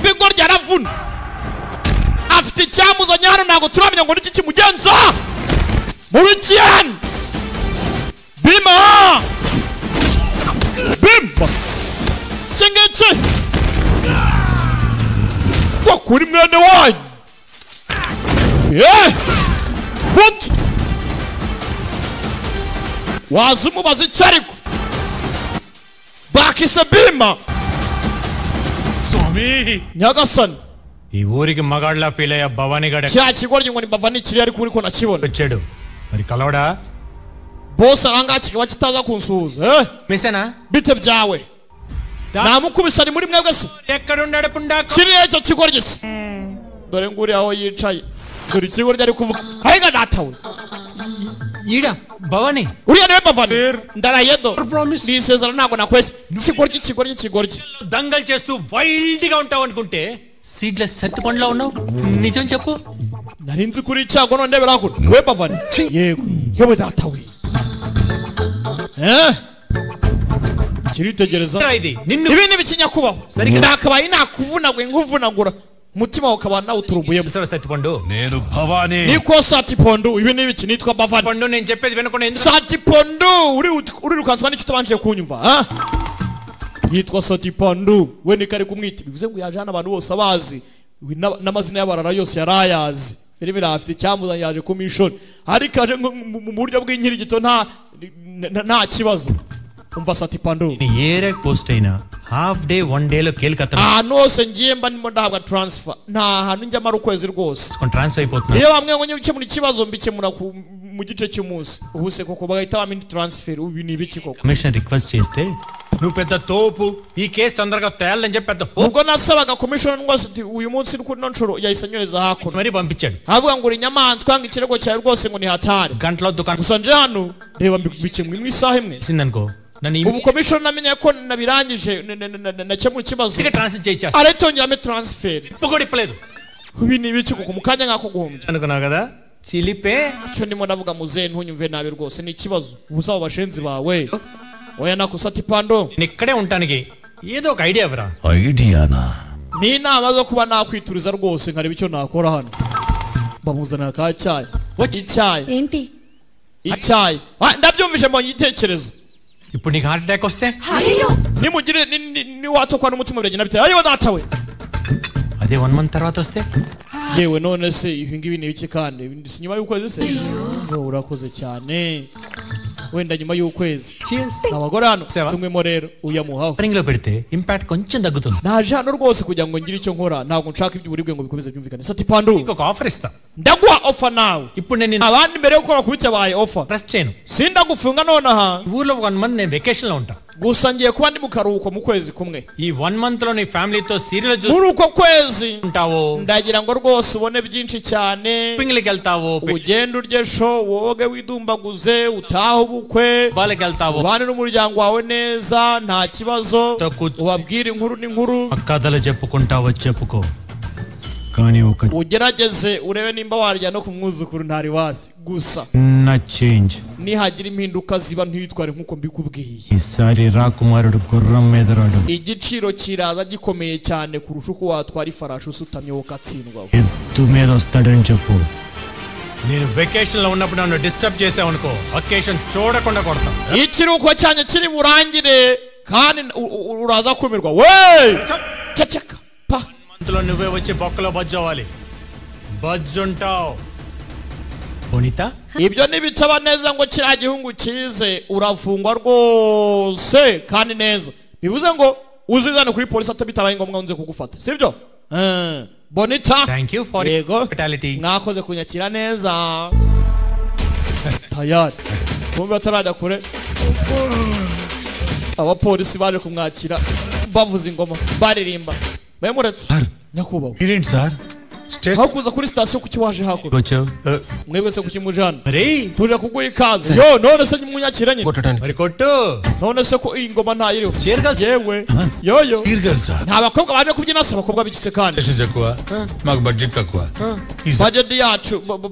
bigo ryaravuna afite icyamuzanye hano ntabwo turamenya ngo niki kimugenza mubi cyane bima bimba cenge kuri mwene wanyu foot wazumubaza icyo ariko bakise bima స్వామి nyagasani ఈ ఊరికి మగాళ్ళ ఫీల్ అయ్యా భవానీ గడ cya kigoryi ngo ni bavani kiri ariko uriko nakibona వచ్చాడు మరి కలవడా bose aranga kikaba kitaza kunsuhuza మిసేనా bite byawe namukubise ari muri mwebwe se ఎక్కడున్నాడు పుండాకు kiriya icyo kigoryi se dore nguri aho yicaye dore ikigoryi ari kuvuga hayiga datawe ఈడ Bhavani uriya niwe bavani ndaraye do ni isezerano ntabwo nakwese kigoryi Dangal చేస్తూ వైల్డ్ గా ఉంటావు అనుకుంటే seedless set పండ్లో ఉన్నావు నిజం చెప్పు nari nzi kuri icyago none birakura we bavani yego yewe datawe kiritegereza ఇది నిన్ను ibi ni bikinyakubaho nakabaye nakuvunagwe nkuvunagura mutima ukaba nawe uturubuyemo set పండు నేను Bhavani niko satipondo ibi ni biki nitwa bavani పండు నేను చెప్పేది వినకుండా ఎందుకు satipondo uri rukanswa n'icyo utabanje kunyumva yitwa satipondo we ni kari kumwita bivuze ngo yaje hano abantu bose abazi n'amazina y'abarara yose yarayazi filime irafite icyamuzanye yaje ku mission ariko aje mu buryo bw'inkirigito nta kibazo umva satipondo ఏరే పోస్ట్ అయినా half day one day లో కేల్కత్తా ahantu hose ngiye mba ndimo ndahabwa transfer nta hantu njya mara ukwezi rwose transfer అయిపోతున్నా iyo bamwe ngo gukemura ikibazo mbikemura mu gice cy'umunsi ubuse koko bagahita bampa transfer ubu ni ibiki koko commission request చేస్తే నువ్వు పెద్ద తోపు ఈ కేసు తొందరగా తేలని చెప్పి పెద్ద ubwo nasabaga commission rwose uyu munsi kuri no nshuro yahise anyereza hakuno మరి పంపించాడు avuga ngo uri inyamaswa ngo ikirego cyawe rwose ngo ni hatari గంటలో దుకాణం gusa nje hano reba mbikemura mu isaha imwe సిందనుకో నన్ను ubu commission namenye ko nabirangije nakemura ikibazo transfer చేయించేస్తా aratongeramo transfer కూడా ఇప్పలేదు ibi ni ibiki koko mu kanya nkako guhombya అనుకున్నావు కదా చిలిపే icyo ndimo ndavuga muzehe ntunyumve nabi rwose ni ikibazo ubusaba abashenzi bawe oya nakusata ipando నేను ఇక్కడే ఉంటానికి ఏదో ఒక ఐడియా ఇవ్వరా ఐడియానా ni inama zo kuba nakwituriza rwose nkareba icyo nakora hano bamuzanira ka cyayi icyayi ఏంటి icyayi ndabyumvishe mbonye igitekerezo ఇప్పుడు నీకు హార్ట్ అటాక్ వస్తే nimugire niwatokwa n'umutima biragenda bite ayo datawe అదే 1 మంత్ తర్వాత వస్తే yewe none se ibi ngibi ni biki kandi nyuma y'ukwezi se yo urakoze cyane wenda nyuma y'ukwezi abagore hano tumwemo rero uyamuhaho ring లో పెడితే ఇంపాక్ట్ కొంచెం తగ్గుతుంది naje hano rwose kugira ngo ngire icyo nkora ntabwo nshaka iby'uburibwe ngo bikomeze byumvikane sati pandu ఒక ఆఫర్ ఇస్తా ndaguha offer nawe ఇప్పుడు నేను abandi mbere yuko bakubitse bahaye offer trust చేయను sindagufunga nonaha ఊర్లో 1 మంత్ నేను వెకేషన్ లో ఉంటా gusa ngiye kuba ndi mu karuhuko mu kwezi kumwe ఈ 1 మంత్ లో నీ ఫ్యామిలీతో సీరియల్ muri uko kwezi చూసుకుంటావు ndagira ngo rwose ubone byinshi cyane షాపింగ్లకి వెళ్తావు ugenda urye show woge widumbaguze utaha ubukwe బాలకి వెళ్తావు ubane n'umuryango wawe neza nta kibazo ubabwire inkuru n'inkuru కథలు చెప్పుకుంటావో చెప్పుకో కానీ ఒక ugerageze urebe nimba warya no kumwuzukuru ntari wasi gusa నా change nihagira impinduka ziba ntitware nk'uko mbikubwiye ఈసారి రాకుమారుడు గుర్రం మీద రాడు igiciro kiraza gikomeye cyane kurusha uko watwara ifarashi usutamye ukatsindwa ఎద్దు మీద వస్తాడని చెప్పు నేను వెకేషన్ లో ఉన్నప్పుడు నన్ను డిస్టర్బ్ చేసావనుకో వెకేషన్ చూడకుండా కొడతా ikiruhuko cyanjye kiri burangire kandi uraza kumirwa we ceceka pa మంత్లో నువ్వే వచ్చి బొక్కలో బజ్జు అవ్వాలి బజ్జుంటావు బొనితా ibyo nibitaba neza ngo kiriya gihungu kize urafungwa rwose kandi neza bivuze ngo uzizane kuri polisi atabitabaye ngombwa nze kugufata sibyo bonita thank you for yego hospitality mwakoze kunyakira neza tayari kumbe batarajya kure abapolisi baje kumwakira bavuza ingoma baririmba bemuretse nyakubahwa మీరేంటి sir aho kuza kuri sitasiyo kuki waje hakuno వచ్చావు mwebwe se kuki mujana మరి tuje kuguha ikaze yo none se munyakiranye మరి కొట్టు none se ko iyi ngoma ntayiriho చీరగా yewe yoyo చీరగలు sir nta bakobwa baje kubyina se abakobwa b'igitse kandi ఎక్కువ మాకు బడ్జెట్ తక్కువ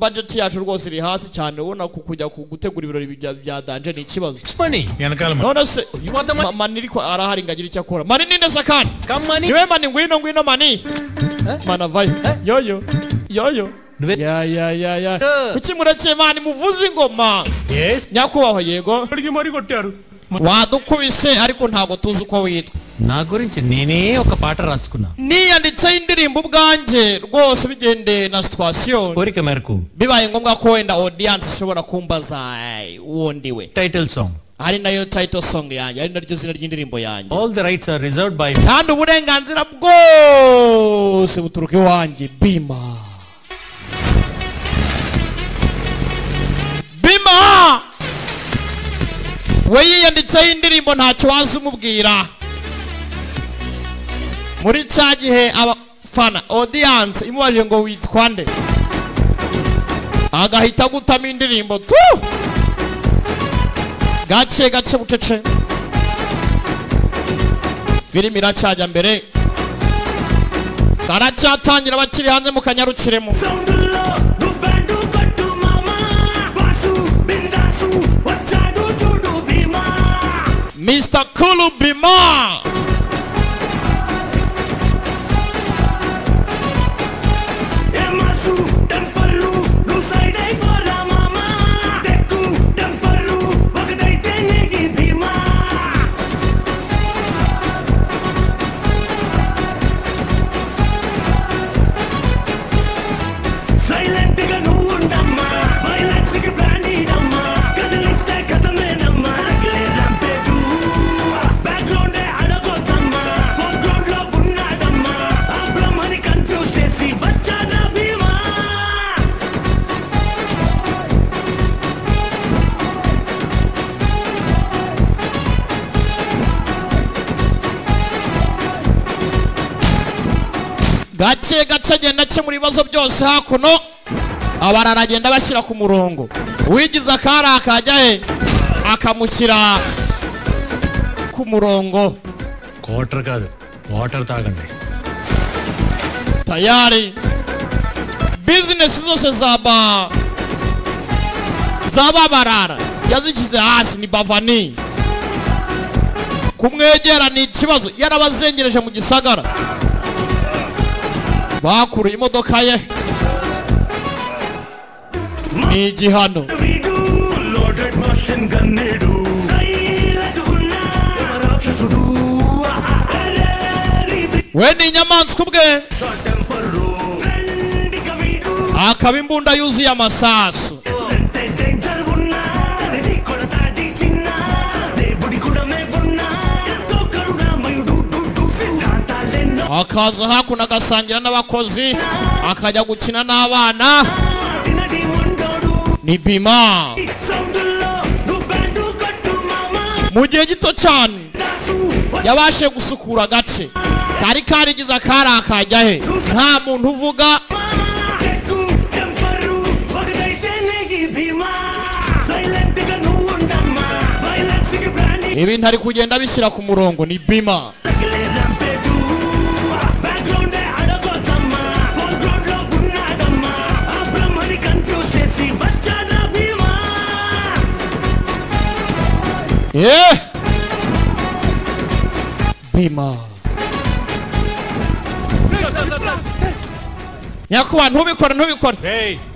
budget yacu rwose iri hasi cyane ubona kujya gutegura ibirori bya danje ni ikibazo money వెనకాల none se You want the money? mani ariko arahari ngagira icyo akora mani ninde se kandi come money niwe mani ngwino mani mana vayo yoyo ya kuki murekeye mani muvuze ingoma yes nyakubahwa yego ఇప్పటికి మరి కొట్టారు wadukubise ariko ntabwo tuzi uko witwa నా గురించి నేనే ఒక పాట రాసుకున్నా. niyanditse indirimbo ubwanje rwose bigende na situation. కోరిక మేరకు bibaye ngombwa ko wenda audience ishobora kumbaza wondiwe. Title song. ari nayo title song yanjye, ari naryo zina ry'indirimbo yanjye. All the rights are reserved by kandi uburenganzira bwose buturuka iwanjye. Bima we yiyanditseho indirimbo ntacyo waza umubwira. muri cya gihe abafana audience imubajije ngo witwa nde, agahita gutamo indirimbo tu gace gace bucece. filimi iracyajya mbere, karacyatangira bakiri hanze mu kanyarukiremo. Mr. Kulu Bima gace gace agenda akemura ibibazo byose hakuno, abarara agenda bashyira ku murongo. uwigize akari akajya he akamushyira ku murongo. Quarter కాదు వాటర్ తాగండి. tayari business zose zaba barara yazikize hasi. ni Bavani kumwegera ni ikibazo, yarabazengereje mu gisagara. bakuruye imodoka ye ni igihano. we ni inyamaswa ubwe, akaba imbunda yuzuye amasasu. akaza hakuno agasangira n'abakozi, akajya gukina n'abana. ni Bima mu gihe gito cyane yabashe gusukura agace kari karigize akari akajya he, nta muntu uvuga. ibintu ari kugenda bishyira ku murongo. ni Bima Bima nyakuba ntubikore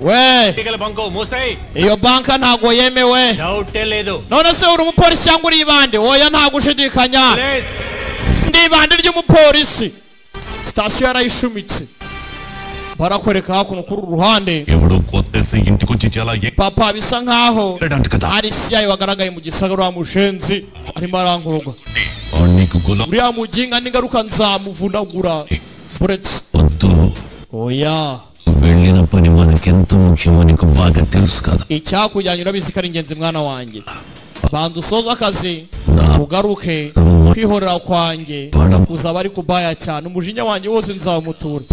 we బంకో మూసాయి. iyo banka ntago yemewe. డౌటే లేదు. none se uri umupolisi cyangwa uri ibande? oya nta gushidikanya, ndi ibande ry'umupolisi. sitasiyo yarayishumitse, barakwereka hakuno kuri uruhande. papa bisa nkaho ari siyayi wagaragaye mu gisagara wa mushenzi arimo arankurwa. uriya muginga n'ingaruka nzamuvunagura buretse. oya వెళ్ళిన పని మనకెంత ముఖ్యమో నీకు బాగా తెలుసు కదా. icyakujyanye urabizi ko ari ingenzi mwana wanjye. banza usoza akazi ugaruke. kwihorera kwanjye kuzaba ari kubaya cyane. umujinya wanjye wose nzamutura,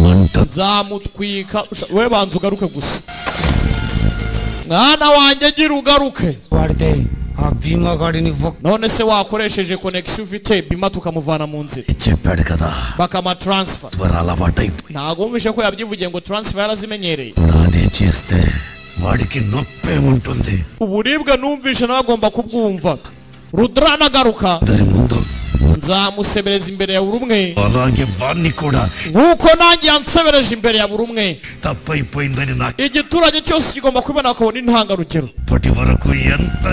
nzamutwika. we banza ugaruke gusa mwana wanjye, gira ugaruke. none se wakoresheje connection ufite Bima tukamuvana mu nzira చెప్పాడు కదా bakama transfer. అలవాటైపోయి ntago wumvishe ko yabyivugiye ngo transfer yarazimenyereye. నాదే చేస్తే వాడికి నొప్పేముంటుంది. uburibwe numvishe nawe agomba kubwumva. Rudra nagaruka దాని ముందు nzamusebereza imbere ya buri umwe అలాగే వాణ్ణి కూడా nkuko nanjye yansebereje imbere ya buri umwe. తప్పైపోయిందని నాకు igiturage cyose kigomba kubona akabona intangarugero. ఇప్పటి వరకు ఎంత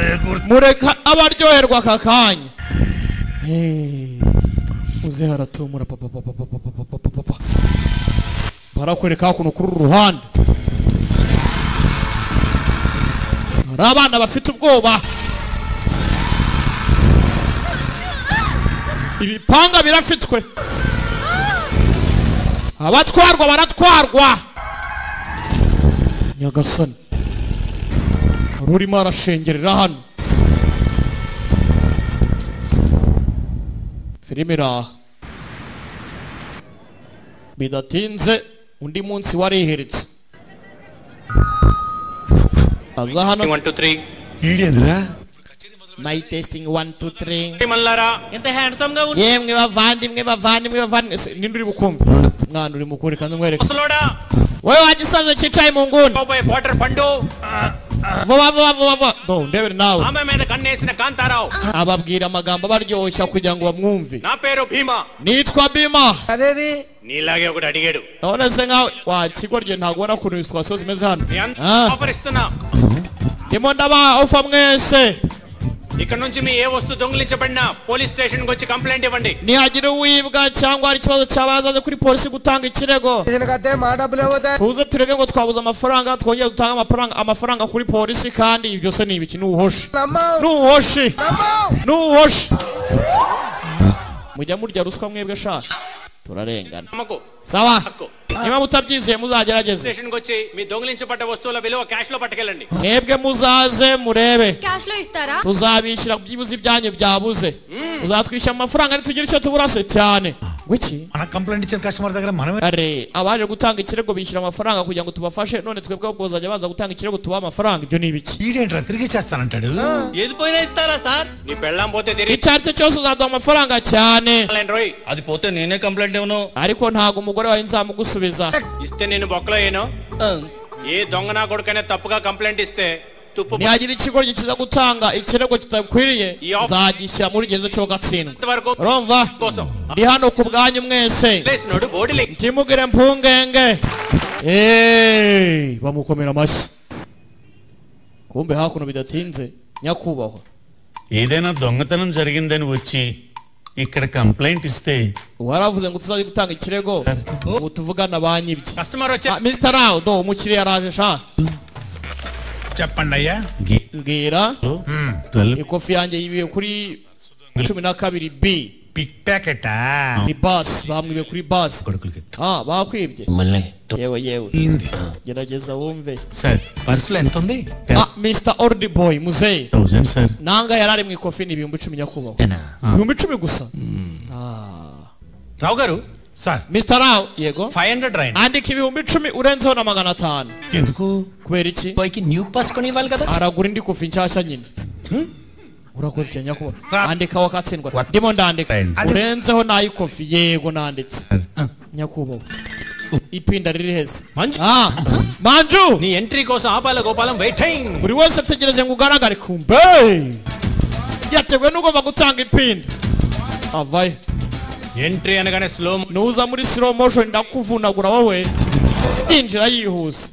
mureka abaryoherwa aka kanya. uze haratumura papa barakwereka kuno kuri ruhande hari abana bafite ubwoba ibipanga birafitwe abatwarwa baratwarwa Nyagasani rurimo arashengerera hano filime iraha bidatinze undi munsi wariheretse aza hano 1 2 3 ఈడేంద్రా my testing 1 2 3 మల్లారా ఎంత హ్యాండ్సమ్ గా ఉంది yemwe bavandimwe ninduri bukumva mwana uri mukuri kandi mwereka అసలోడా wewe wagisanzwe cicaye mu nguni పోయి వాటర్ పండు vava do ndebere nawe ఆమె మీద కన్నేసిన Kantharao ababwira amagambo baryoshya kugira ngo bamwumve నా పేరు భీమా nitwa Bima అదేది నీలాగే ఒకటి అడిగాడు none se nkawe wakigorye ntabwo ubona ukuntu situation zimeze hano offer ఇస్తున్నా ndimo ndaba ofa mwese ఇక్కడ నుంచి మీ ఏ వస్తువు దొంగిలించబడినా పోలీస్ స్టేషన్ కి వచ్చి కంప్లైంట్ ఇవ్వండి nihagira uwibwa cyangwa hari ikibazo cyabazaze kuri polisi gutanga ikirego దీనికైతే మా డబ్బులు ఇవ్వదా tuze turege ngo twabuze amafaranga twongere dutanga amafaranga kuri polisi kandi ibyo se ni ibiki nuhoshi nuhoshi mujya murya ruswa mwebwe sha turarengana నమ్మకు sawa niba mutabyizeye muzagerageze station కి వచ్చి మీ దొంగిలించబడ్డ వస్తువుల విలువ క్యాష్ లో పట్టుకెళ్ళండి mwebwe muzaze murebe క్యాష్ లో ఇస్తారా tuzabishyira byibuze ibyanyu byabuze tuzatwishyura amafaranga ntitugire icyo tuburase cyane wiki మన కంప్లైంట్ ఇచ్చిన కస్టమర్ దగ్గర మనమే are abaje gutanga ikirego bishyura amafaranga kugira ngo tubafashe none twebwe ubwo bazajya baza gutanga ikirego tubaha amafaranga ibyo ni ibiki ఈడేంట్రా తిరిగి చేస్తానంటాడు ఏది పోయినా ఇస్తారా సార్ నీ పెళ్ళాం పోతే తిరిగి icyo ari cyo cyose uzaduha amafaranga cyane రోయ్ అది పోతే నేనే కంప్లైంట్ ఇవ్వను ariko ntabwo umugore wawe nzamugusubiza ఇస్తే నేను బొక్కలో ఏను ఏ దొంగ నా కొడుకనే తప్పుగా కంప్లైంట్ ఇస్తే తుప్పు nihagira ikigo kiza gutanga ikirego kitakwiriye nzagishyira muri gezo cyo gatsindwa వరకు urumva కోసం ndi hano ku bwanyu mwese లేసినోడు బోడిలి ntimugire mpungenge bamukomera amashyi kumbe hakuno bidatinze nyakubahwa ఏదైనా దొంగతనం జరిగిందని వచ్చి ఇక్కడ కంప్లైంట్ ఇస్తే waravuze ngo tuzaje gutanga ikirego ubu tuvugana banyibye customer వచ్చే Mr. Rao do umukiriya yaraje sha చెప్పండి అయ్యా mbwira 12 ikofi yanjye yibiye kuri 12 B pickpocket ni bus bamwibiye kuri bus కొడుకులకి bakwibye మళ్ళీ yewe gerageza wumve సార్ పర్సులో ఎంత ఉంది Mr. Ordi Boy muzeyi 1000 sir nanga yarari mu ikofi ni 10,000 nyakubahwa 10,000 gusa రావు గారు sir Mr. Rao yego 500 rain andika 10,000 urenzeho na 500 ఎందుకు kubera iki పైకి new pass కొనివ్వాలి కదా aragura indi kofi nshyashya nyine urakoze cyane nyakubahwa andika wakatsindwa ndimo ndandika urenzeho nayo ikofi yego nanditse nyakubahwa ipinda riri hese manju నీ ఎంట్రీ కోసం ఆపాల Gopalam waiting buri wese ategereje ngo ugaragare kumbe yateguwe n'ugomba gutanga ipinda avayo entry అనగానే slow nuza muri slow motion ndakuvunagura wowe injira yihuse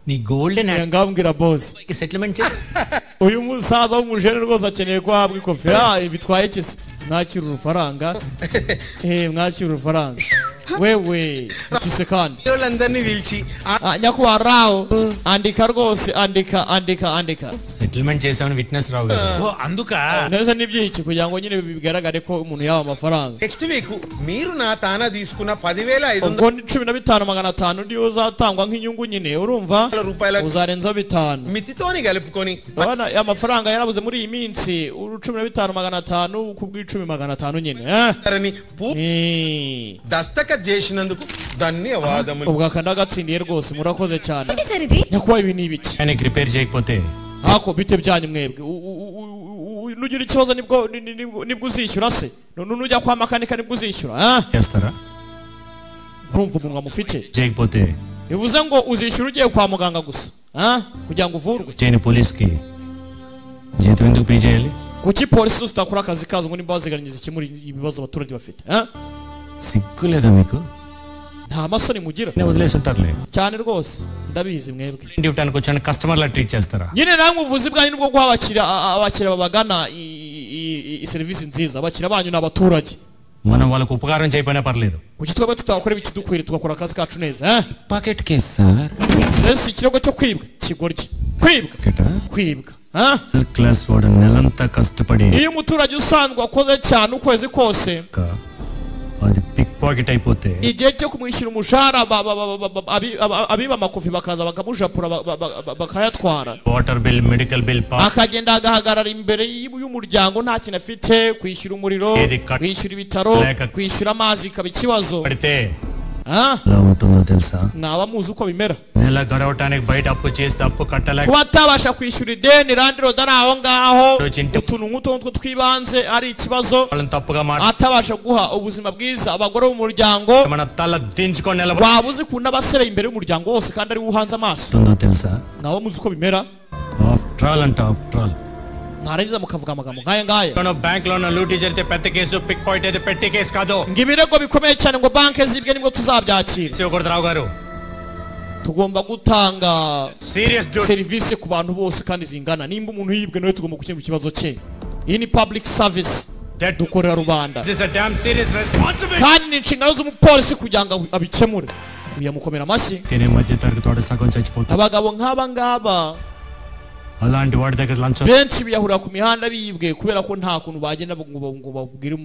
నీ golden ngambwira boss settlement చే uyu musaza w'umujene rwose akeneye ko ahabwa ikofi bitwaye kisi mwakira urufaranga mwakira urufaranga wewe utise kandi వాళ్ళందరినీ పిలిచి nyakubahwa Rao andika rwose andika settlement చేసామని విట్నెస్ రావు గారు ఓ అందుక neza n'ibyiki kugira ngo nyine bigaragare ko umuntu yaha amafaranga next week మీరు నా తానా తీసుకున్న 10,500 ubwo ni 15,500 ndiyo uzatangwa nk'inyungu nyine urumva రూపాయల uzarenzaho 5 మితితోని కలుపుకొని urabona amafaranga yarabuze muri iyi minsi 15,500 kubw'10,500 nyine ని దస్తఖత్ చేసినందుకు ధన్యవాదములు ubwo akandagatsindiye rwose murakoze cyane ఏంటి సార్ ఇది nyakubahwa ibi ni ibiki ఆయనకి రిపేర్ చేయకపోతే hako bite byanyu mwebwe nugira ikibazo nibwo uzishyura se nujya kwa makanika nibwo uzishyura చేస్తారా urumva umunwa mufite చేయకపోతే bivuze ngo uzishyura ugiye kwa muganga gusa kugira ngo uvurwe చేయని పోలీస్కి జీతం ఎందుకు పే చేయాలి kuki polisi zose utakora akazi kazo ngo nimba bazigaranyiriza ikemura ibibazo abaturage bafite సిగ్గు లేదా మీకు nta masoni mugira వదిలేసి ఉంటారులే cyane rwose ndabizi mwebwe ఇవ్వడానికి వచ్చాను కస్టమర్లా ట్రీట్ చేస్తారా nyine namwe ubuvuzi bwanyu nibwo guha abakiriya babagana serivisi nziza abakiriya banyu ni abaturage మనం వాళ్ళకు ఉపకారం చేయకపోయినా పర్లేదు. kuki twebwe tutakora ibikidukwiriye tugakora akazi kacu neza pocket case sir. ese ikirego cyo kwibwa kigoryi kwibwa class వాడు నెలంతా కష్టపడి iyo umuturage usanzwe akoze cyane ukwezi kose అది pick pocket అయిపోతే igihe cyo kumwishyura umushahara abiba amakofi bakaza bakamujapura bakayatwara water bill medical bill akagenda agahagarara imbere y'umuryango nta kintu afite kwishyura umuriro kwishyura ibitaro kwishyura amazi ikaba ikibazo ఎలా ఉంటుందో తెలుసా? mwaba muzi uko bimera నెల గడవటానికి బయట అప్పు చేస్తే అప్పు కట్టలేక kuba atabasha kwishyura ideni randiroda ari aho ngaho utuntu nk'utu tw'ibanze ari ikibazo atabasha guha ubuzima bwiza abagore b'umuryango మన తల దించుకొని waba uzi kuntu abaseba imbere y'umuryango wose kandi ari uhanze amaso తెలుసా? mwaba muzi uko bimera after all అంటే after all mwarangiza mukavuga amagambo nk'aya ngaya bank లో లూటీ జరిగితే పెద్ద case pick point అయితే పెట్టి కేసు కాదు ngo ibirego bikomeye cyane ngo banki zibwe nibwo tuzabyakira శివకుర్తరావు గారు tugomba gutanga serious serivisi ku bantu bose kandi zingana nimba umuntu yibwe nawe tugomba gukemura ikibazo cye iyi ni public service dukorera rubanda this is a damn serious responsibility kandi ni inshingano z'umupolisi kugira ngo abikemure uyamukomera amashyi తినే మధ్య తరగతి వాడు సగం చచ్చిపోతాడు abagabo nk'aba ngaba అలాంటి వాడి దగ్గర లంచం benshi biyahurira ku mihanda bibwe kubera ko nta kuntu bagenda ngo babwire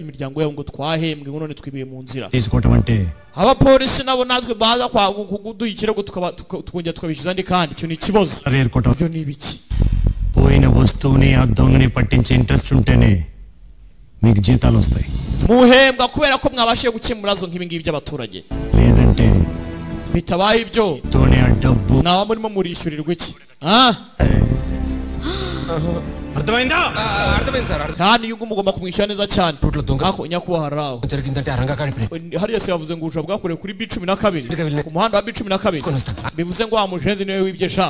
imiryango yabo ngo twahembwe ngo none twibiye mu nzira తీసుకోవటం అంటే abapolisi nabo natwe baza kuduha ikirego tukongera tukabishyuza ndi kandi icyo ni ikibazo ibyo ni ibiki పోయిన వస్తువుని ఆ దొంగని పట్టించే ఇంట్రెస్ట్ ఉంటేనే మీకు జీతాలు వస్తాయి muhembwa kubera ko mwabashije gukemura zo nk'ibi ngibi by'abaturage లేదంటే bitabaye ibyo తోనే ఆ డబ్బు nawe murimo murishyurirwa iki అర్థమైందా? అర్థమైంది sir. kandi yuko mugomba kumwishyura neza cyane ako nyakubahwa raho జరిగిందంటే అరంగా కాడిపోయి hariya se yavuze ngo ushobora bwakorewe kuri B12 ku muhanda wa B12 bivuze ngo wa mujenzi niwe wibye sha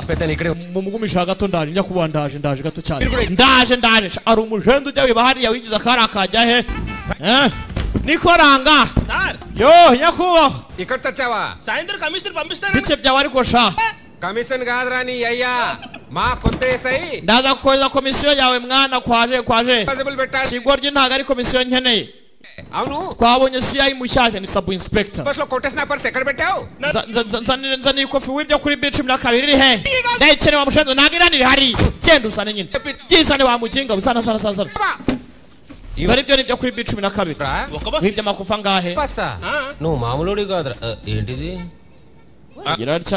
mumugumisha gato ndaje nyakubahwa ndaje gato cyane ndaje ari umujenzi ujya wiba hariya wigize akari akajya he nikoranga yo nyakubahwa ఇక్కడ తెచ్చావా? సాయంత్రం కమిషనర్ పంపిస్తారు పిచ్చే byaba ariko sha commission కాదురా నీ అయ్యా మా కొత్త SI ndaza kukoreza komisiyo yawe mwana kwaje kigoryi ntago ari komisiyo nkeneye అవును twabonye CI mushyashya ni sub inspector bus లో కొట్టేసిన పర్స్ ఎక్కడ పెట్టావు? nzaniye ikofi wibyo kuri B12 iri he ndayikene wa mushenzo ntago iranire hari genda usane nyine gizane wa muginga usana sana bari byo nibyo kuri B12 wibyo amakofa ngahe నువ్వు మామూలుడి కాదురా ఏంటిది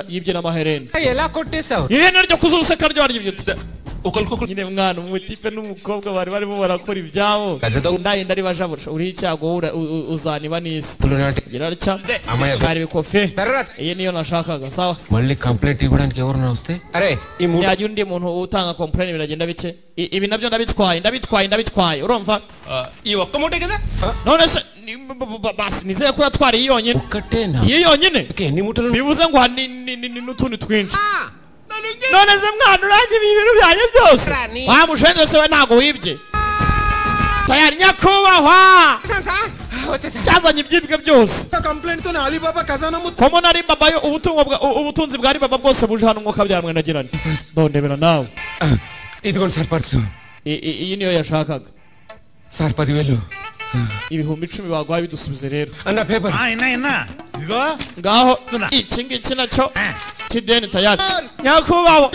yibye n'amahereni ఎలా కొట్టేశావు? ihene ryo kuzuruseka ryo waryo nyine mwana umutipe n'umukobwa bari barimo barakora ibyabo ndayenda ari bajabusha uri icyago uzaniba n'isi girarya bari bikofe iyi niyo nashakaga sawa మళ్ళీ కంప్లైంట్ ఇవ్వడానికి ఎవరైనా వస్తే అరే ఈ yaje undi muntu utanga complaint biragenda bike ibi nabyo ndabitwaye urumva ఈ ఒక్క మూటే కదా none se basi nizeye ko yatwara iyi yonyine ఒక్కటేనా? iyi yonyine ఎన్ని మూటలు? bivuze ngo hari n'utundi twinshi none se mwana urangiye ibi bintu byanjye byose wa mushenze se we ntago wibye tayari nyakubahwa cyazanye ibyibwe byose komo nari baba yo ubutunzi bwari baba bwose buje hano umwuka byamwe nagirane ndondebera nawe ఇదిగోండి sir purse. iyi niyo yashakaga sir 10,000 ibihumbi 10 bagwaye bidusubize rero అన్న పేపర్ ఇదిగో ngaho iki ngiki nacyo kideni tayari nyakubahwa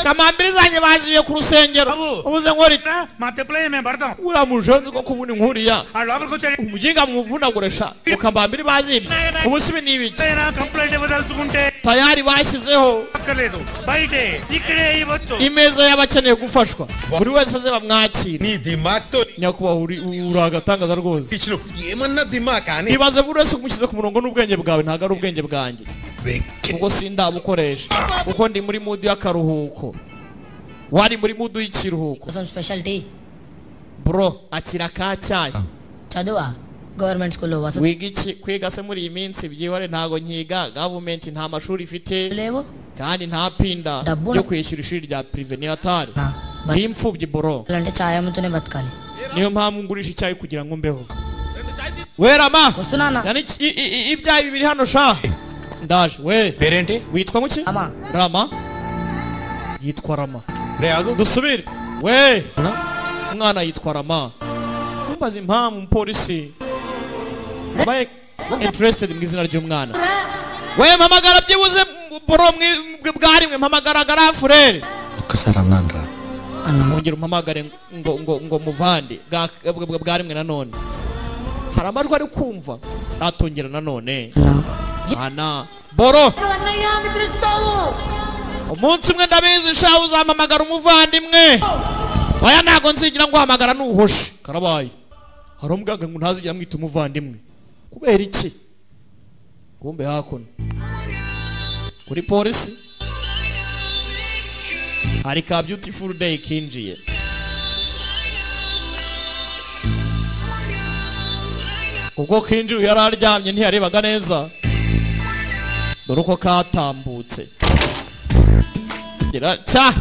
kamambiri zanjye baziye ku rusengero ubuze nkora iki మా తెప్పులే మేము పడతాం uriya mujenzi ko kubona inkuriya ఆ లోపలికి వచ్చాడు umuginga mumuvunaguresha ukambambiri bazibye ubusibi ni ibiki complaint ఇవ్వదలుచుకుంటే tayari bashyizeho అక్కర్లేదు బయటే ఇక్కడే ఇవ్వచ్చు imeza y'abakeneye gufashwa buri wese aze bamwakira నీ దిమాగ్తో nyakubahwa uri agatangaza rwose ఏమన్నా దిమాగ్ కానీ ibaze buri wese umushyize ku murongo n'ubwenge bwawe ntabwo ari ubwenge bwanjye ubwo sindabukoresha kuko ndi muri mudu y'akaruhuko wari muri mudu y'ikiruhuko bro akira ka cyayi చదువా గవర్నమెంట్ స్కూల్లో wiga iki kwiga se muri iyi minsi byihore ntago nkiga government nta mashuri ifite kandi nta pinda yo kwishyura ishuri rya prive ni hatari ndi imfubyi bro అంటే ఛాయ్ అమ్ముతూనే బతకాలి niyo mpamvu ngurisha icyayi kugira ngo mbeho werama వస్తున్నానా yani ibyayi bibiri hano sha ndaje we పేరేంటి? witwa muki Rama yitwa Rama రే ఆగు dusubire we umwana yitwa Rama icyambaza impamvu umupolisi abaye interested mu izina ry'umwana we mpamagara byibuze boro bwari mwe mpamagara garafurere ukasaranandra ongera umpamagare ngo muvande bwari mwe nanone hari amajwi ari kumva atongera nanone ana boro umunsi umwe ndabizi shaho uzampamagara umuvandimwe oya ntago nzigira ngo uhamagara nuhoshe karabaye hari umuganga ngo ntazigira mwita umuvandimwe kubera iki kumbe hakuno kuri polisi hari ka beautiful day kinjiye ubwo kinjiye yari aryamye ntiyarebaga neza dore uko katambutse cha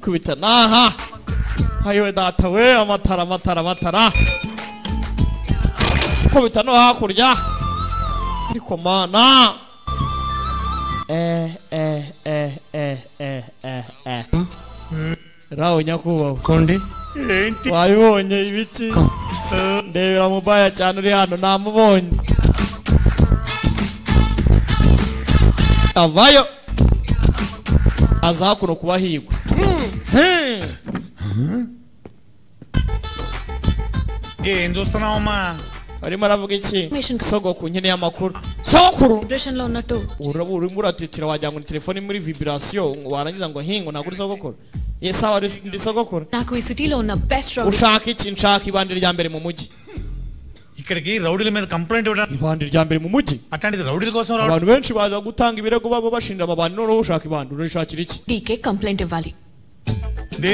kubita naha hayo data we amatara kubita no hakurya ariko mana rawo nyakubaho kondi wabibonye ibiti ndebera mubaya cyane uri hano namubonye avayo aza hakuno kubahigwa genda usanoma arimo aravuga iki sogokuru nkeneye amakuru sogokuru depression లో ఉన్నట్టు urimo uratitira wagira ngo ni telefone muri vibration warangiza ngo hingo ntabwo uri sogokuru sawa ndi sogokuru నాకు ఈ సిటీలో ఉన్న best rowdy ushaka iki nshaka ibandi rya mbere mu mujyi ఇక్కడికి రౌడీల మీద కంప్లైంట్ ఇవ్వడానికి ibandi rya mbere mu mujyi అట్లాంటిది రౌడీల కోసం రావడం abantu benshi baza gutanga ibirego babo bashinja abantu noneho ushaka ibandi urashakira iki DK complaint ఇవ్వాలి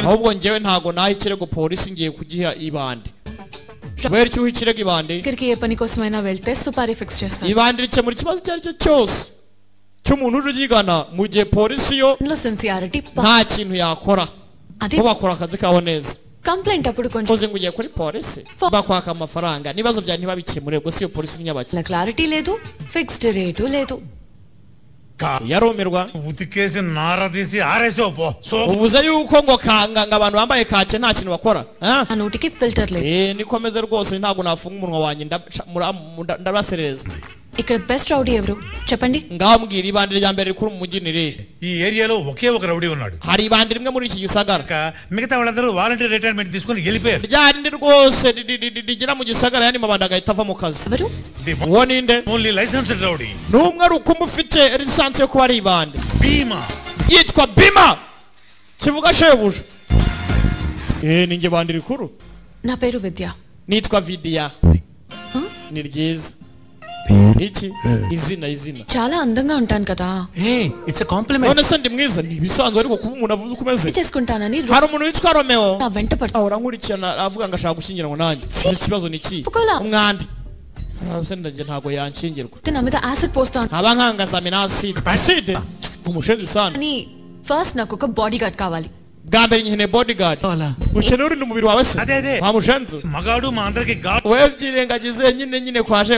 ahubwo njyewe ntago naha ikirego polisi ngiye kugiha ibandi kubera icyo uha ikirego ibandi ఇక్కడికి ఏ పని కోసమైనా వెళ్తే సుపారీ ఫిక్స్ చేస్తాను ibandi rikemura ikibazo icyo ari cyo cyose cy'umuntu uje yigana mu gihe polisi yo లో sincerity nta kintu yakora bo bakora akazi kabo neza complaint అప్పుడు కొంచెం ukoze ngo ugiye kuri polisi bakwaka amafaranga nibazo bya ntibabikemure ubwo si yo polisi nyabaki నా క్లారిటీ లేదు fixed rate లేదు yarumirwa ఉతికేసి నార తీసి ఆరేసో పో uvuze yuko ngo kanganga abantu bambaye kake nta kintu bakora ఆ నోటికి ఫిల్టర్ లేదు nikomeze rwose ntabwo nafunga umunwa wanjye ndabasereza ఇక్కడ బెస్ట్ రౌడీ ఎవరు చెప్పండి ngaho mbwira ibandi rya mbere rikuru mu mujyi ni rihe ఈ ఏరియాలో ఒకే ఒక రౌడీ ఉన్నాడు hari ibandi rimwe muri iki gisagara మిగతా వాళ్ళందరూ వాలంటీర్ రిటైర్మెంట్ తీసుకొని వెళ్ళిపోయారు ryandi rwose rigira mu gisagara yani mabanda agahita ava mu kazi ఎవరు uwo ninde only licensed rowdy n'umwe ari ukumva ufite lisansi yo kuba ari ibandi భీమా yitwa bima kivuga shebuja ninjye bandi rikuru నా పేరు విద్య nitwa vidiya ni ryiza iki izina చాలా అందంగా ఉంటాను కదా it's a compliment none se ndi mwiza ni ibisanzwe ariko kuba umuntu avuze uko umeze చేసుకుంటానని hari umuntu witwa romeo నా వెంట పడుతుంది ahora nkurikirana avuga ngo ashaka gushyingira ngo nanjye ikibazo ni iki umwandi se ndajye ntabwo yanshyingirwa నా మీద యాసిడ్ పోస్తాను aba nkangazamena acide umushenzi sana అని ఫస్ట్ నాకు ఒక బాడీ గార్డ్ కావాలి bwa mbere nkeneye bodyguard ukeneye urinda umubiri wawe se అదే wa mushenzi మగాడు మా అందరికి wewe byirengagize nyine kwaje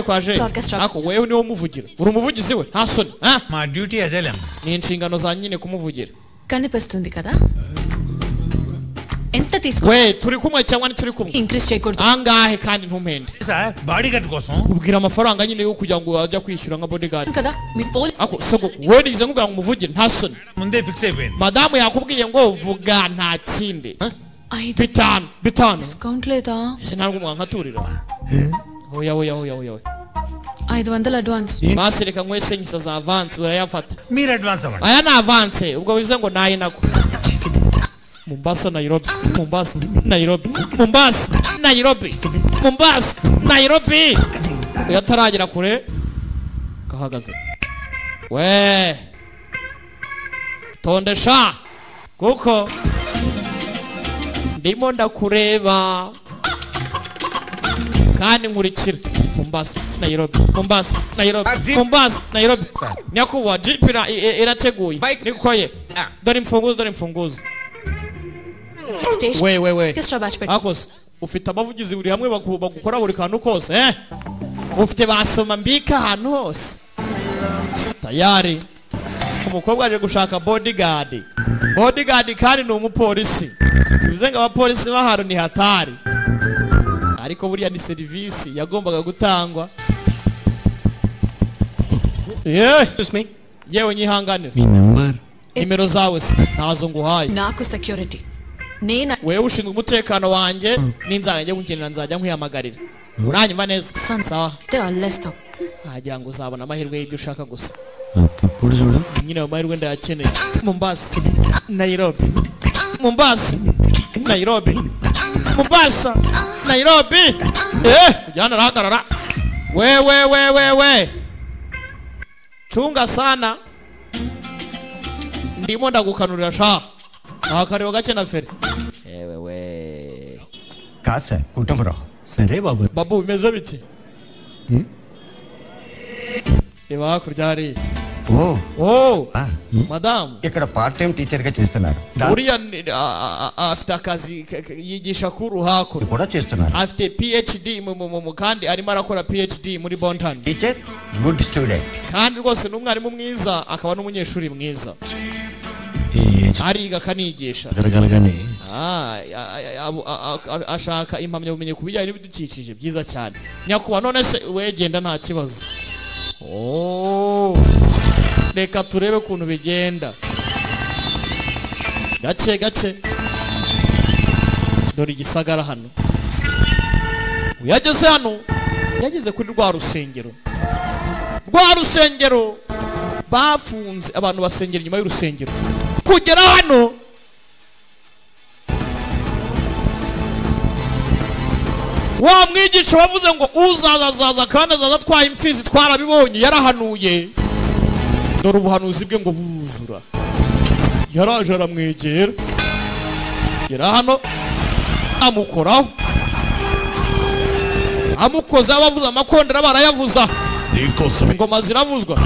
ako wewe niwo umuvugira uri umuvugizi we nta soni మా డ్యూటీ అదేలేం ni inshingano za nyine kumuvugira కనిపిస్తుంది కదా ఎంత తీసుకో we turi kumwe cyangwa ni turi kumwe increase చేయకూడదు angahe kandi ntumpende sir body guard కోసం ubwira amafaranga nyine yo kugira ngo ajya kwishyura nka bodyguard కదా మీ police ako soko wewe nigize ngubwira ngo umuvugire nta soni ముందే ఫిక్స్ అయిపోయింది madamu yakubwiye ngo vuga nta kindi bitanu discount లేదా ese ntabwo mwankaturira oya 500 advance basi reka nkwese nyisa za avance urayafata మీరు అడ్వాన్స్ అవ్వండి aya ni avance ubwo bivuze ngo nayi nako Mombasa Nairobi yataragera kure kahagaze we tondesha kuko ndimo ndakureba kandi nkurikira Mombasa Nairobi nyakuwa jeep irateguye nikoye dore imfunguzo station we extra batch పెట్టి akose ufite abavugizi buri hamwe bagukora buri kantu kose ufite basoma mbika ahantu hose tayari umukobwa aje gushaka bodyguard bodyguard kandi ni umupolisi bivuze ngo abapolisi b'ahantu ni hatari ariko buriya ni serivisi yagombaga gutangwa. Yewe nyihanganira nimero zawe ntazo nguhaye నాకు security wewe ushinzwe umutekano wanjye n'inzajya gukenera nzajya nkwihamagarira uranyumva neza sawa wagira ngo uzabona amahirwe y'ibyo ushaka gusa nyine ayo mahirwe ndayakeneye. Mombasa Nairobi Mombasa Nairobi Mombasa Nairobi kujyana rahagarara we chunga sana ndimo ndagukanurira sha akareba gake na feri we kasa kutamura సరే బాబు babu bimeze biti iba hakurya hari madamu ఇక్కడ part time teacher గా చేస్తున్నారు uriya afite akazi yigisha kuru hakurya కూడా చేస్తున్నారు afite PhD kandi arimo arakora PhD muri Bontan teacher good student kandi rwose ni umwarimu mwiza akaba n'umunyeshuri mwiza ariga kanigisha ashaka impamyabumenyi ku bijyanye n'ibidukikije byiza cyane nyakuba none se wegenda nta kibazo. Reka turebe ukuntu bigenda gake dore igisagara hano uyageze hano yageze kuri rwa rusengero bafunze abantu basengera inyuma y'urusengero kugera hano wa mwigisha wavuze ngo uzazaza kandi azaza atwaye imfizi twarabibonye yarahanuye dore ubuhanuzi bwe ngo buzura yaraje aramwegera gera hano amukoraho amukoze abavuza amakondera barayavuza ingoma ziravuzwa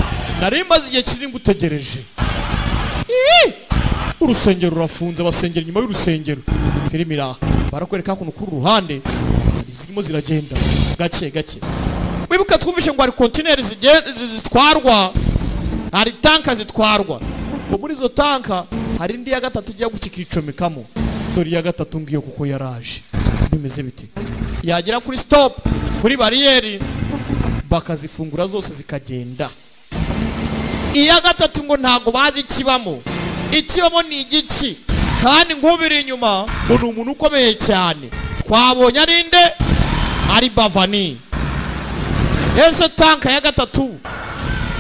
nari maze igihe kiri ngutegereje urusengero rurafunze basengera inyuma y'urusengero filimi iraha barakwereka ukuntu kuri ruhande zirimo ziragenda gake wibuka twumvishe ngo hari kontineri zitwarwa hari tanka zitwarwa muri izo tanka hari indi ya gatatu igiye gukikicomekamo dore iya gatatu ngiyo kuko yaraje bimeze biti yagera kuri stop kuri bariyeri bakazifungura zose zikagenda. Iya gatatu ngo ntago bazi ikibamo ni igiki kandi nkubiri inyuma ngo ni umuntu ukomeye cyane twabonye ari nde ari Bavani. Ese tanka ya gatatu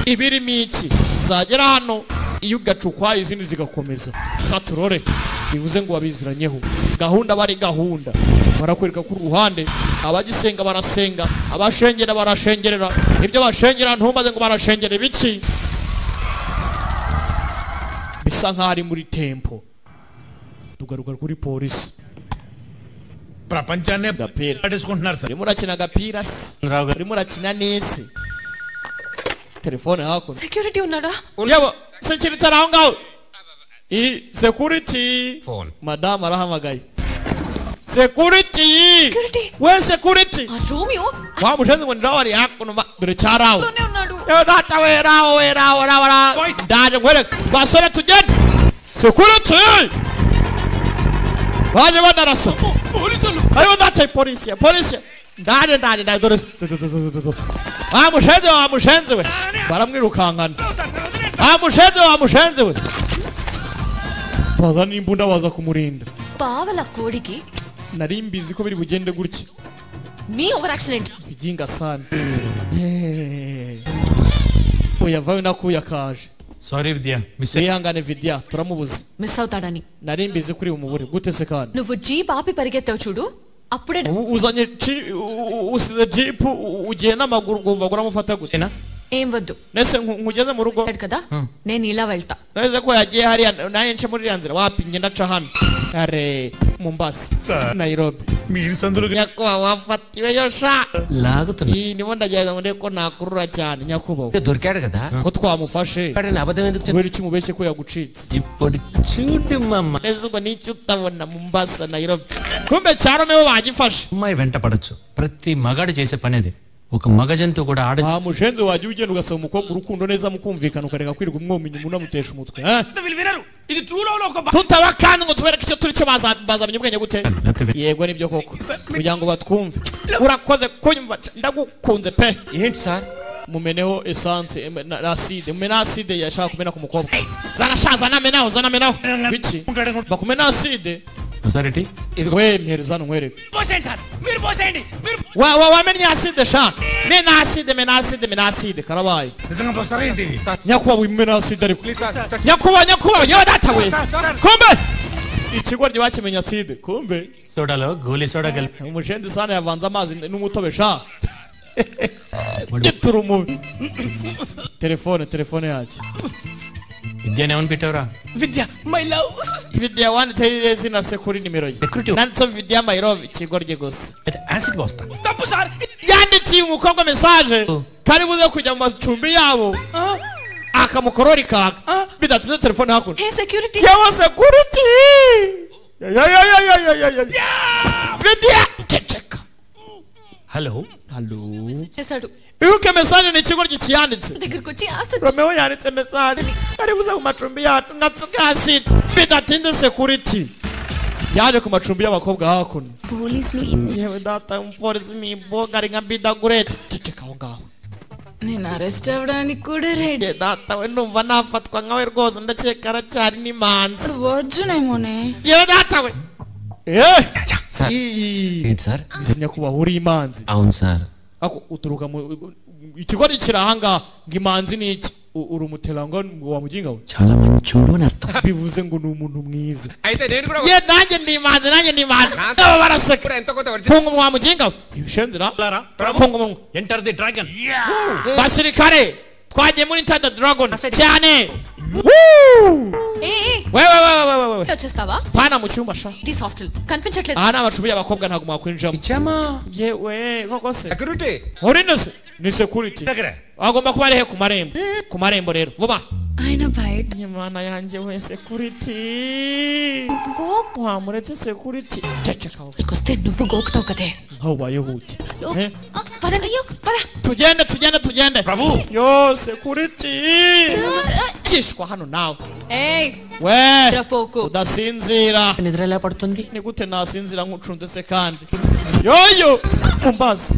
ibirimo iki zagera hano iyo ugacukwa izindi zigakomeza katurore bivuze ngo wabiziranyeho gahunda bari gahunda barakwereka ku ruhande abagisenga barasenga abashengera barashengerera ibyo bashengera ntumbaze ngo barashengere biki bisa nk'ari muri tempo tugaruka kuri polisi ప్రపంచాన్ని పడేసుకుంటున్నారు సార్ మురచిన గపీరస్ మురచిన నేసి telefone hakuno security ఉన్నాడా yabo security arangaho security phone madam arahamagaye security we security Romeo wa mushenze ngo ndawari hakuno dore cyarawo yo data wera ndaje ngwereka basore tugende security baje badarasa ayo data polisi ndaje dore wa mushenze we baramwirukankana wa mushenze we bazana imbunda baza kumurinda పావల కోడికి nari mbizi ko biri bugende gutya మీ over accident bijinga sana oya vayo nakuya kaje sorry Vidya miss ihangane Vidya turamubuze miss అవుతాడని nari mbizi kuri umubure gute se kandi నువ్వు jeep ఆపి పరిగెత్తావు చూడు అప్పుడే uzanye usize jeep ugiye n'amaguru ngo uramufata gute na ఏం వద్దు nese nkugeze mu rugo కదా నేను ఇలా వెళ్తా nese ko yagiye hariya naye nce muri yanzira wapinge ndaca hano are Mombasa Nairobi మీరు సందులు nyakwa wafatiwe yosha లాగుతున్నా ndimo ndagenda ngo ndeko nakurura cyane nyakubo దొరికాడు కదా ko twamufashe అబద్ధం ఎందుకు kubera iki mubeshye ko yagucitse ఇప్పుడు చూడు మమ్మ nese ngo nicyo utabona Mombasa Nairobi kumbe cyaro meho bagifashe అమ్మాయి వెంట పడొచ్చు ప్రతి మగాడు చేసే పనేది ఒక మగ జంతువు కూడా ఆడ mushenze wagiye ugenda ugasaba umukobwa urukundo neza mukumvikana ukareka kwirirwa umwominye umuntu amutesha umutwe ఇది ట్రూ లవ్ లో ఒక tutaba kandi ngo tubereke icyo turi cyo bazamenya ubwenge gute yego nibyo koko kugira ngo batwumve urakoze kunyumva ndagukunze pe ఏంటి sir mumeneho essence na acide mumena acide yashaka kumena ku mukobwa zanashaza namenaho biki bakumena acide sir we mpereza nkwereke పోసేయండి సార్ మీరు పోసేయండి మీరు wamenye acide sha mena acide karabaye నిజంగా పోస్తారా ఏంటి nyakuba wimena acide ariko nyakuba yo data we kumbe ikigo ryakimenya acide kumbe సోడాలో గోలీ సోడా కలిపి umushendi sana yavanze amazi n'umutobe sha gituru mubi telefone yacu విద్యను ఏమని పెట్టావురా Vidya my love Vidya wanditse izina se kuri nimero ye nanditse Vidya my love ikigo rye gusa acid పోస్తా తప్పు sir yandikiye umukobwa message kari buze kujya mu macumbi yabo akamukorori kaka bidatinze telefone hakuno Hey security. yawa security ya Vidya ceceka hello చేశాడు Ibuke message ni ikigo ry'ikiyanditse దగ్గరికి వచ్చి ఆస్తి Romeo yanditse message kari buze ku macumbi yacu ngatsuka acid bidatinze security yaje ku macumbi y'abakobwa hakuno పోలీసులు yewe data umupolisi ni boga ari nka bidagurete ceceka aho ngaho నేను అరెస్ట్ అవ్వడానికి కూడా ready ye data we ndumva nafatwa nkawe rwose ndakeka aracyari n'imanzi వర్జునేమోనే yewe data we sir ఏంటి sir nyakubaha uri imanzi అవును sir ako uturuka mu ikigo kirahanga ngo imanzi ni iki uri umuteranga wa muginga we చాలా మంచోడు అని అర్థం bivuze ngo ni umuntu mwiza అయితే నేను కూడా ye nanjye ndi imanzi aba baraseka ఎంత కొంత original funga umunwa muginga we ibishenzira funga umunwa enter the dragon basirikare twagiye muri Tada Dragon cyane wewe వచ్చేస్తావా pana mu cyumba sha this hostel కనిపించట్లేదు aha ni amacumbi y'abakobwa ntabwo mwakwinjiramo ఇచ్చామా yewe koko se security uri nese ni security agomba kuba arihe ku marembo rero vuba ఆయన బయట imana yanjye we security wamuretse security ceceka వస్తే నువ్వు గోకుతావు కదే aho bayehute పదండి అయ్యో పద tugende prabu yo security cishwa hano nawe ఏయ్ we ద్రపోకు udasinzira నిద్ర ఎలా పడుతుంది ni gute nasinzira nkucunze se kandi yoyo Mombasa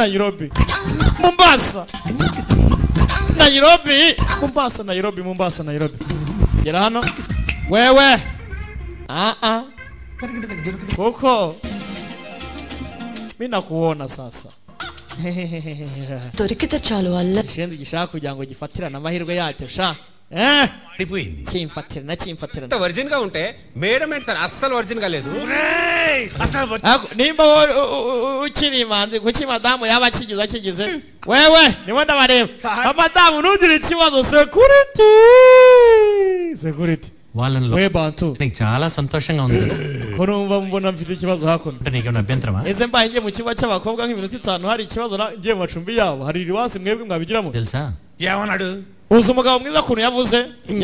Nairobi gera hano wewe kuko mina kuona sasa దొరికితే చాలు వల్ల ikindi gishaka kugira ngo gifatirane amahirwe yacyo sha పడిపోయింది kimfatirana origin గా ఉంటే మేడం ఏంటి సార్ అస్సలు ఒరిజిన్ గా లేదు nimba ukiri imanzi kuki madamu yaba akigize wewe niwe ndabareba amadamu ntugire ikibazo security వాళ్ళని we bantu నీకు చాలా సంతోషంగా ఉంది ko numva mbona mfite ikibazo hakuno అంటే నీకేమైనా అభ్యంతరమా eze mbaye ngiye mu kigo cy'abakobwa nk'iminota 5 hari ikibazo ngiye mu macumbi yabo hari iriwasi mwebwe mwabigiramo తెలుసా ఏమన్నాడు uzi umugabo mwiza kuntu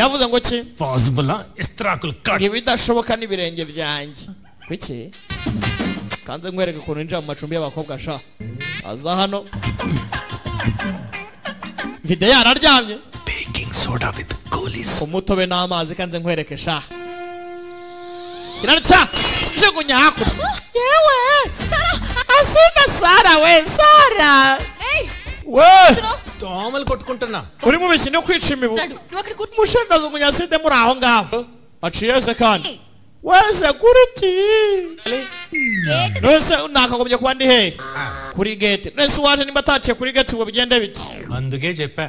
yavuze ngo ki possible ఇస్త్రాకులు ngo ibidashoboka n'ibirenge byanjye kuki kanze nkwereke ukuntu ninjira mu macumbi y'abakobwa sha aza hano video yararyamye baking soda with గోలీస్ umutobe n'amazi kanze nkwereke sha irarca jugunya hakuno yewe Sara asida Sara we Sara we దోమలు కొట్టుకుంటున్నా uri mu biki no kwica imibu mushenga jugunya aside muri aho ngaho aciye se kandi wese kuriti nose nakagobye kuba ndi he kuri gate nese waje nimba ataciye kuri gate ngo bigende biti అందుకే చెప్పా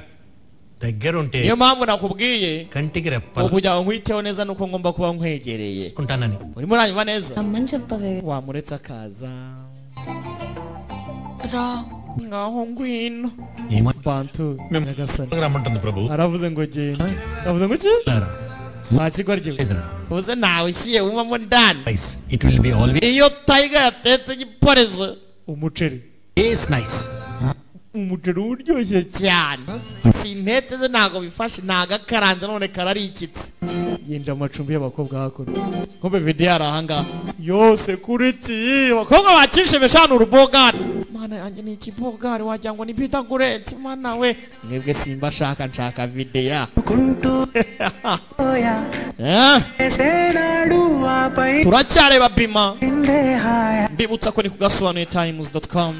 దగ్గర ఉంటే niyo mpamvu nakubwiye కంటికి రెప్పలు kugira ngo nkwiteho neza nuko ngomba kuba nkwegereye కుంటానని urimo uranyumva neza అమ్మని చెప్పవే wamuretse akaza రా ngaho ngwino ఏమో bantu nyagasani రమ్మంటుంది ప్రభు aravuze ngo genda aravuze ngo ki ntakigwa ryiwe ubuze nawe ushyiye wumvamo ndani nice it will be always iyo tayiga yatetse igiporezo umuceri is nice umuceri uryoshye cyane sintete ze ntago bifashe ntago akaranze none kararikitse yenda amacumbi y'abakobwa hakuno nkombe video yarahanga yose kuriti abakobwa bakishe beshana urubogari mana yanjye ni ikibogari wagira ngo ni Peter Gureti mana we mwebwe simba nshaka video turacyareba Bima mbibutsa ko ni kugasobanuye times.com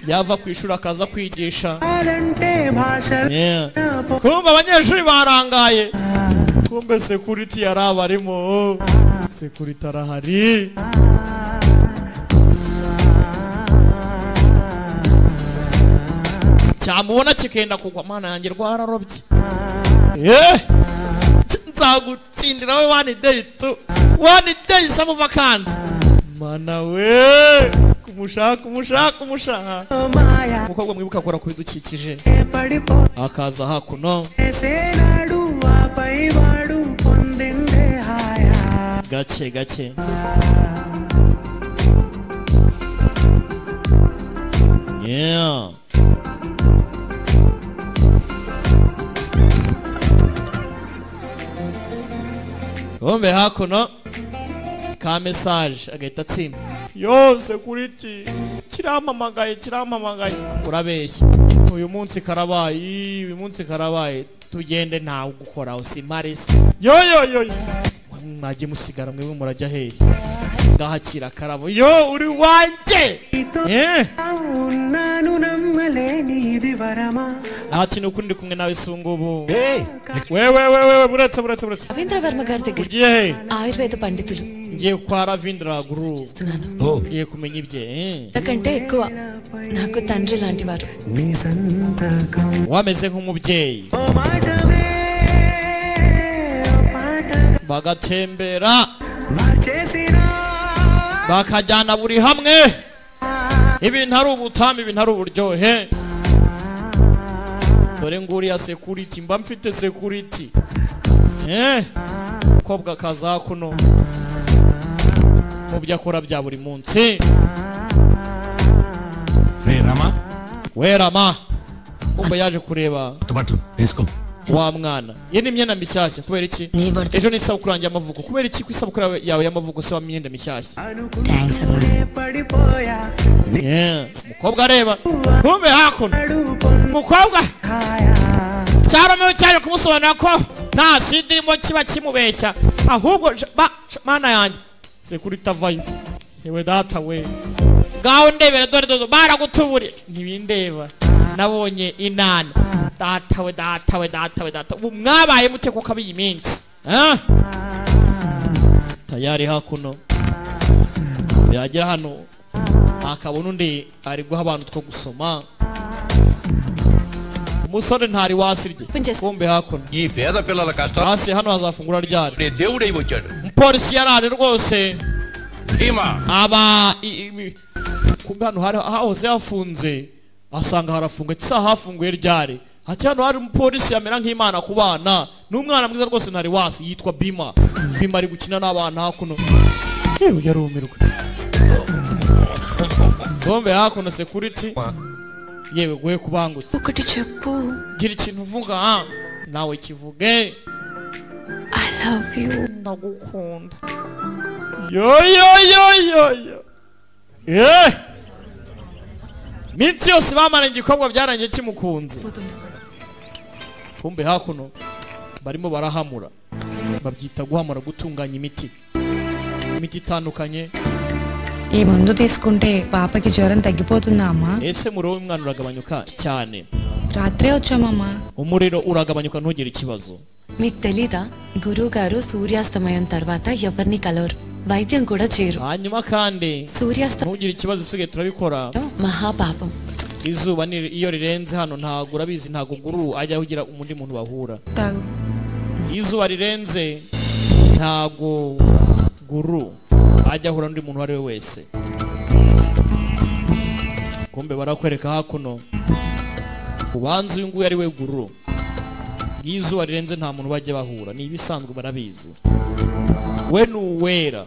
yava kwishura akaza kwigisha kumva abanyeshuri barangaye kumbe security yarabarimo security arahari cyamubona kikenda kugwa mana yanjye rwararobye nzagutsindira we one day samu vacancy mana we kumushaka umukobwa mwibuka akora ku bidukikije akaza hakuno gake yeah ombe hakuno ka message agahita atsimba yose kuriti kiramamagaye urabeshya uyu munsi karabaye tugende ntawe gukora usimarisi yo mwagiye musigara mwe murajya hehe ngahakira karabo yo uri wanje ati nukundi kumwe nawe sungubu wewe buretse Ravindra Varma గారి దగ్గర ugiye he Ayurveda పండితులు ngiye kwa Ravindra Guru ngiye kumenya ibye నాకంటే ఎక్కువ నాకు తండ్రి లాంటి వారు wameze nk'umubyeyi bagatembera bakajyana buri hamwe ibintu ari ubutami ibintu ari uburyohe dore nguriya security mba mfite security kobwa kaza kuno mu byakora bya buri munsi werama umba yaje kureba tomato esko wa mwana ye ni imyenda mishyashya kubera iki ejo ni isabukuru yanjye y'amavuko kubera iki ku isabukuru yawe y'amavuko se wa myenda mishyashya mukobwa areba kumbe hakuno mukobwa cyaromewe cyane kumusobanura ko nta sidirimo kiba kimubeshya ahubwo mana yanjye security avayo yewe data we ngaho ndebera dore baragutubure ntibindeba nabonye inana data we ubu mwabaye mute ko kabiye iminsi tayari hakuno yagera hano akabona undi ari guha abantu two gusoma umusore ntari wasirye kumbe hakuno ఈ పేద పిల్లల కష్టం hasi hano hazafungura ryari దేవుడై వచ్చాడు polisi yarare rwose ima aba kumbe hano hari hahoze hafunze asanga harafunga tsa hafunguye ryari ati hano hari umupolisi yamera nk'Imana ku bana n'umwana mwiza rwose ntari wasi yitwa Bima ari gukina n'abana hakuno yewe yarumirwa bombe hakuno security yewe gwe kubangutse ఒకటి చెప్పు gira ikintu uvuga nawe kivuge I love you ndagukunda yo minsi yose bamana igikorwa byarangiye kimukunze kumbe hakuno barimo barahamura babyita guhamura gutunganya imiti itandukanye ఈ మందు తీసుకుంటే పాపకి జ్వరం తగ్గిపోతుందా అమ్మా ese muro w'umwana uragabanyuka cyane రాత్రే వచ్చామమ్మా umuriro uragabanyuka ntugire ikibazo మీకు తెలీదా గురువు గారు సూర్యాస్తమయం తర్వాత ఎవరిని కలవరు వైద్యం కూడా చేయరు hanyuma kandi సూర్యాస్తమయం ntugire ikibazo usigaye turabikora మహాపాపం izuba iyo rirenze hano ntago urabizi ntago guru ajya kugira umundi muntu bahura తాగు izuba rirenze ntago guru ajya ahura n'undi muntu wari wese kumbe barakwereka hakuno ubanze uyu nguyu ari we guru izuba rirenze nta muntu bajya bahura ni ibisanzwe barabizi we nuwera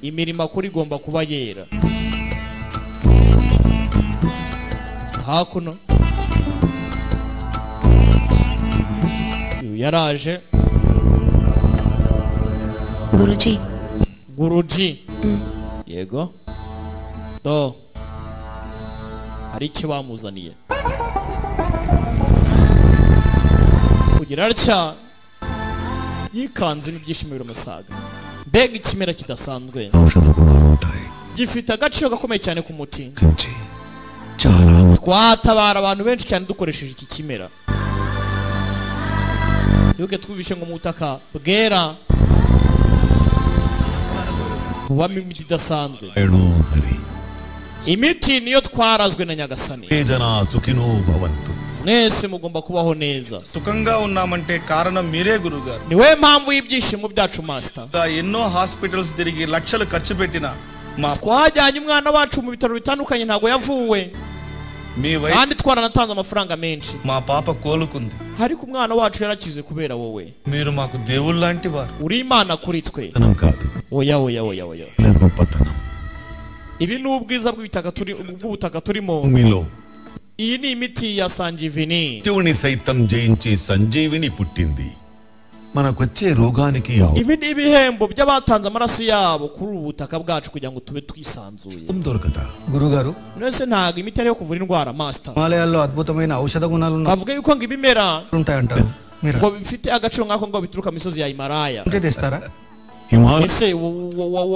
imirimo akora igomba kuba yera hakuno yaraje guruji yego do hari icyo bamuzaniye kugira atya yikanze n'ibyishimo biramusaga mbega ikimera kidasanzwe gifite agaciro gakomeye cyane ku mutima twatabara abantu benshi cyane dukoresheje iki kimera yuke twubishe ngo mu butaka bwera bubamo imiti idasanzwe imiti niyo twarazwe na Nyagasani mwese mugomba kubaho neza సుఖంగా ఉన్నామంటే కారణం మీరే గురుగారు niwe mpamvu y'ibyishimo byacu master ఎన్నో హాస్పిటల్స్ తిరిగి లక్షలు ఖర్చు పెట్టినా మా twajyanye umwana wacu mu bitaro bitandukanye ntago yavuwe kandi twaranatanze amafaranga menshi మా పాప కోలుకుంది ariko umwana wacu yarakize kubera wowe మీరు మాకు దేవుళ్ళ లాంటి వారు uri imana kuri twe oya ibi ni ubwiza bw'ubutaka turimo iyi ni imiti ya sanjivini శివుని సైతం జయించి సంజీవిని పుట్టింది మనకొచ్చే రోగానికి ibi ni ibihembo by'abatanze amaraso yabo kuri ubu butaka bwacu kugira ngo tube twisanzuye దొరకదా గురుగారు nese ntago imiti yo kuvura indwara master హిమాలయాల్లో అద్భుతమైన ఔషధ గుణాలు ఉన్నాయి bavuga yuko ngo ibimera ఉంటాయంటారు ngo bifite agaciro nk'ako ngo bituruka mu misozi ya Himalaya తెస్తారా ese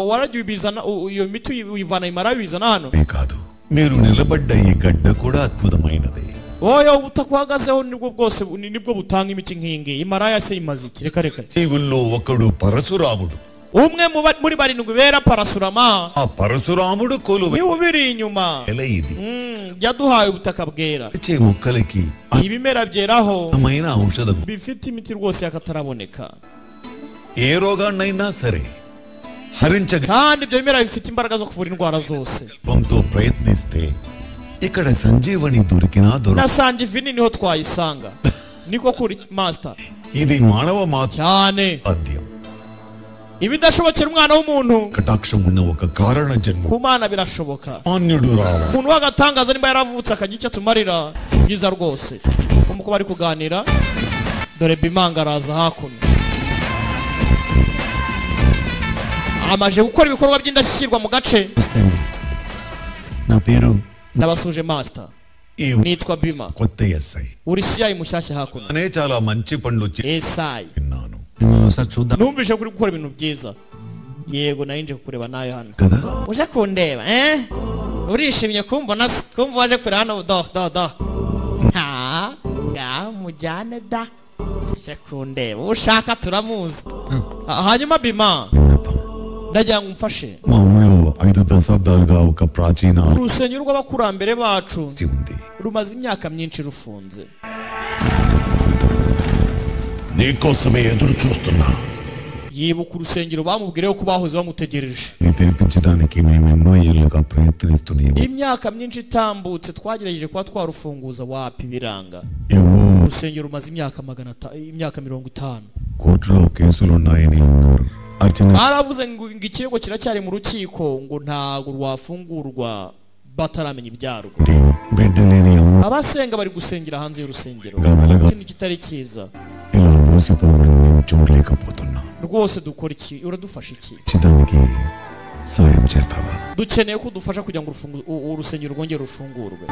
waragiye ubizana iyo miti uyivana Himalaya ubizana hano కాదు మీరు నిలబడ్డ ఈ గడ్డ కూడా అద్భుతమైనది oya ubutakwagazeho nibwo bwose nibwo butanga imiti nk'ingi Himalaya se imaze iki reka జీవుల్లో ఒకడు పరశురాముడు umwe muri barindwi bera Parasurama ఆ పరశురాముడు కొలువై ni ubiri inyuma ఇది yaduhaye ubutaka bwera ఇచ్చే మొక్కలకి ibimera byeraho అమైన ఔషధం bifite imiti rwose yakataraboneka ఏ రోగాన్నైనా సరే హరించగ kandi ibyo bimera bifite imbaraga zo kuvura indwara zose పంతో ప్రయత్నిస్తే ఇక్కడ సంజీవని దొరికినా na sanjivini niho twayisanga niko kuri master ఇది మానవ cyane సాధ్యం ibidashobokera umwana w'umuntu కటాక్షం ఉన్న ఒక కారణ జన్మ ku mana birashoboka మాన్యుడు రావ umuntu wagatangaza nimba yaravutse akagira icyo tumarira byiza rwose umuko bari kuganira dore bimanga araza hakuno amaje gukora ibikorwa by'indashyikirwa mu gace na పేరు ndabasuje master nitwa Bima కొత్త SI uri siyayi mushyashya hakuno అనే చాలా మంచి పనులు esayi విన్నాను numvise kuri gukora ibintu byiza yego nari nje kukureba nayo hano uje kundeba urishimye kumbona kumva waje kureba hano do ya mujyane da uje kundeba ushaka turamuzi hanyuma Bima ndagira ngo umfashe మా ఊళ్ళో 5 దశాబ్దాలుగా ఒక ప్రాచీన urusengero rw'abakurambere bacu rumaze imyaka myinshi rufunze నీకోసమే ఎదురు చూస్తున్నా yibuka urusengero bamubwireho ko bahoze bamutegereje తెరిపించడానికి మేము ఎన్నో ఏళ్లుగా ప్రయత్నిస్తున్నాము imyaka myinshi itambutse twagerageje kuba twarufunguza wapi biranga urusengero rumaze imyaka 50 కోర్టులో కేసులు ఉన్నాయని అన్నారు baravuze ngo ikirego kiracyari mu rukiko ngo ntago rwafungurwa bataramenya ibyaro abasenga bari gusengera hanze y'urusengero ikintu kitari cyiza ఇలా మూసిపోవడం మేము చూడలేకపోతున్నా rwose dukora iki uradufasha iki చిడానికి సాయం చేస్తావా dukeneye ko dufasha kugira ngo urusengero rwongere rufungurwe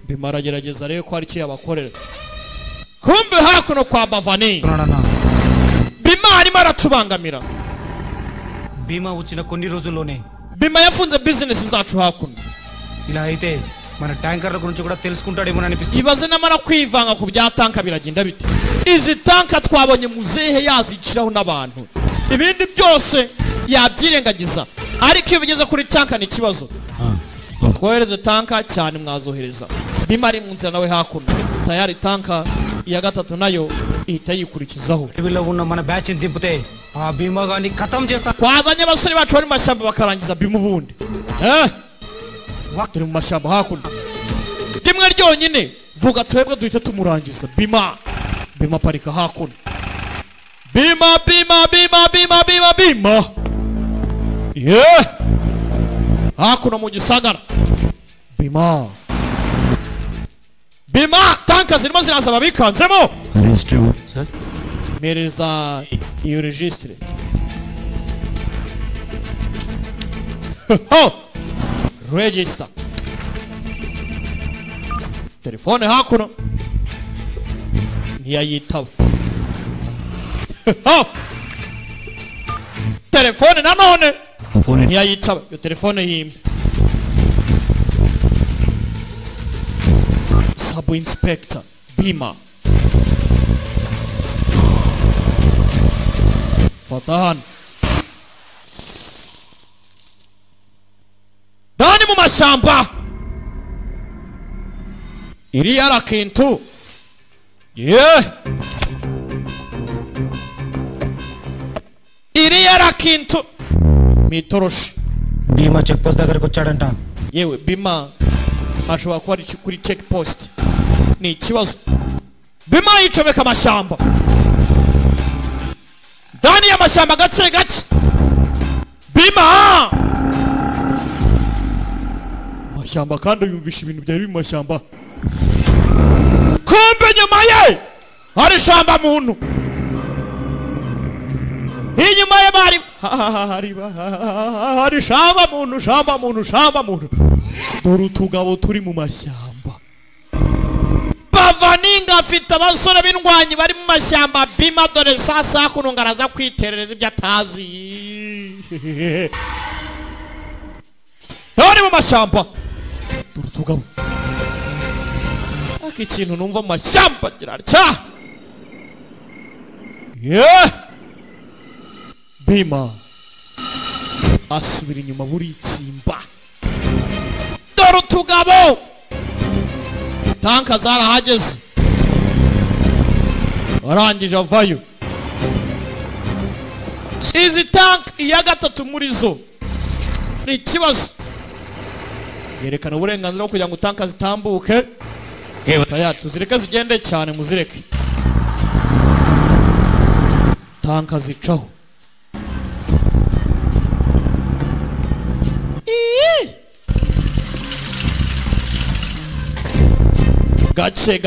bimaragerageza rero ko ari cyo yabakorera kumbe hakuno kwa Bavani Bima arimo aratubangamira Bima వచ్చిన కొన్ని రోజుల్లోనే Bima yafunze business zacu hakuno ఇలా అయితే మన ట్యాంకర్ల గురించి కూడా తెలుసుకుంటాడేమో అనిపిస్తుంది ibaze namara kwivanga ku bya tanka biragenda bite izi tanka twabonye muzehe yaziciraho n'abantu ibindi byose yabyirengagiza ariko iyo bigeze kuri tanka ni kibazo twohereze tanka cyane mwazohereza Bima ari mu nzira nawe hakuno tayari tanka iya gatatu nayo ihita yikurikizaho ibilo ఉన్న మన బ్యాచ్ ని దింపితే ఆ Bima గాని ఖతం చేస్తా twazanye abasore bacu bari mu mashyamba bakarangiza Bima ubundi turi mu mashyamba hakuno rimwe ryonyine vuga twebwe duhita tumurangiza Bima parika hakuno Bima hakuno mu gisagara Bima tanka zirimo ziraza babikanzemo Register sir. Mereza iyo registre. Register. Telefone hakuno ntiyayitaba. Telefone nanone ntiyayitaba. Iyo telefone yimwe. Sub Inspector Bima. Fatahan. Dani mu mashamba. Iri ara kintu. Iri ara kintu. Mitoroshi. Bima check post దగ్గరికి వచ్చాడంట. Yewe Bima ashobora kuba ari kuri check post. Ni ikibazo. Bima yicomeka amashamba. Dani y'amashamba gace gace. Bima mashyamba kandi yumvisha ibintu byari mu mashyamba. Kumbe nyuma ye hari shamba muntu. Inyuma ye bari hari shamba muntu. Dore utugabo turi mu mashyamba. Bavaninga afite abasore b'indwanyi bari mu mashyamba. Bima dore sasa kunungaraza kwiterereza ibyo atazi. Dore mu mashyamba. Dore utugabo. Aki ikintu numva mu mashyamba kirarya. Bima asubira inyuma buri itsimba. Dore utugabo. Tanka zarahageze. Arangije avayo. Izi tank iya gatatu muri zo ni ikibazo. Yerekana uburenganzira bwo kugira ngo tanka zitambuke. Taya tuzireke zigende cyane muzireke. Tanka zicaho. Gace.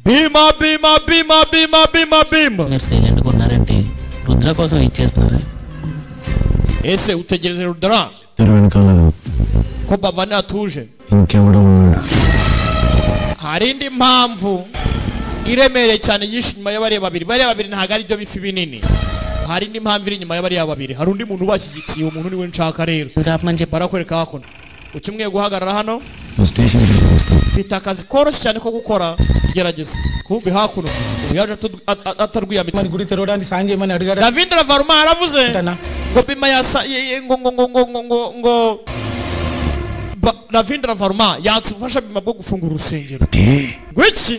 Bima. మీరు సైలెంట్ గా ఉన్నారంటే రుద్ర కోసం ఇచ్చేస్తున్నారా? Ese utegereze Rudra. వెనకాల Ko bavana atuje. ఇంకెవడో ఉన్నాడు. Hari indi mpamvu iremere cyane yishima y'abari babiri. Bari babiri ntago ari byo bifi binini. Hari indi mpamvu iri nyuma y'abari babiri. Hari undi muntu bashyigikiye umuntu niwe nshaka rero. Barakwereka hakuno. Ukimwe guhagarara hano. Mfite akazi koroshye cyane ko gukora. Gerageza kumbe hakuno uyaje atarwiyamitse mari kuri terorandi sange mani adigara Ravindra Varma aravuze ngo Bima yasa ngo Ravindra Varma yatsufasha Bima bwo gufungura urusengero. Gwiki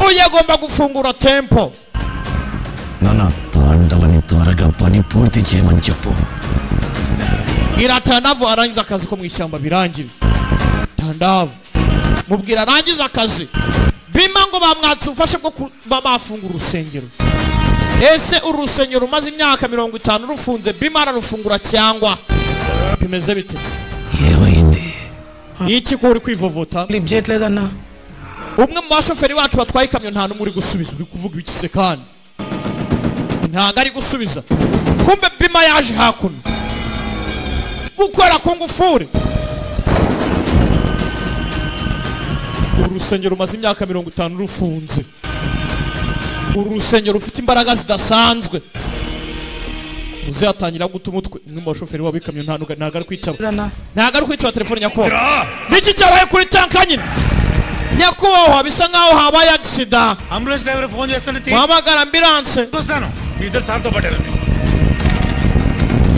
uyagomba gufungura tempo. నానా తాండవని త్వరగా పని పూర్తి చేయమని చెప్పు. Iratandavu arangiza akazi ko mu ishyamba birangira. Tandavu mubwira arangiza akazi. Bima ngo bamwatsufashe bwo bafungura urusengero. Ese urusengero rumaze imyaka 50 rufunze Bima ararufungura cyangwa bimeze bite? Yebayinde iki ko uri kwivovota jet ledana. Umwe mu bashoferi bacu batwaye ikamyo nta numuri gusubiza. Uri kuvuga ibikise kandi ntago ari gusubiza. Kumbe Bima yaje hakuno gukora ku ngufuri. Urusengero rumaze imyaka 50 rufunze. Urusengero rufite imbaraga zidasanzwe. Muze atangira guta umutwe. Umwe mu bashoferi babikamyo ntago ari kwitaba telefone nyakubahwa. Niki cyabaye kuri tanka nyine? Nyakubahwa bisa nkaho habaye accident. Ambulance driver phone చేస్తుంటే Wahamagara ambulance. చూస్తాను మీ ఇద్దరు సార్తో పడ్డారు.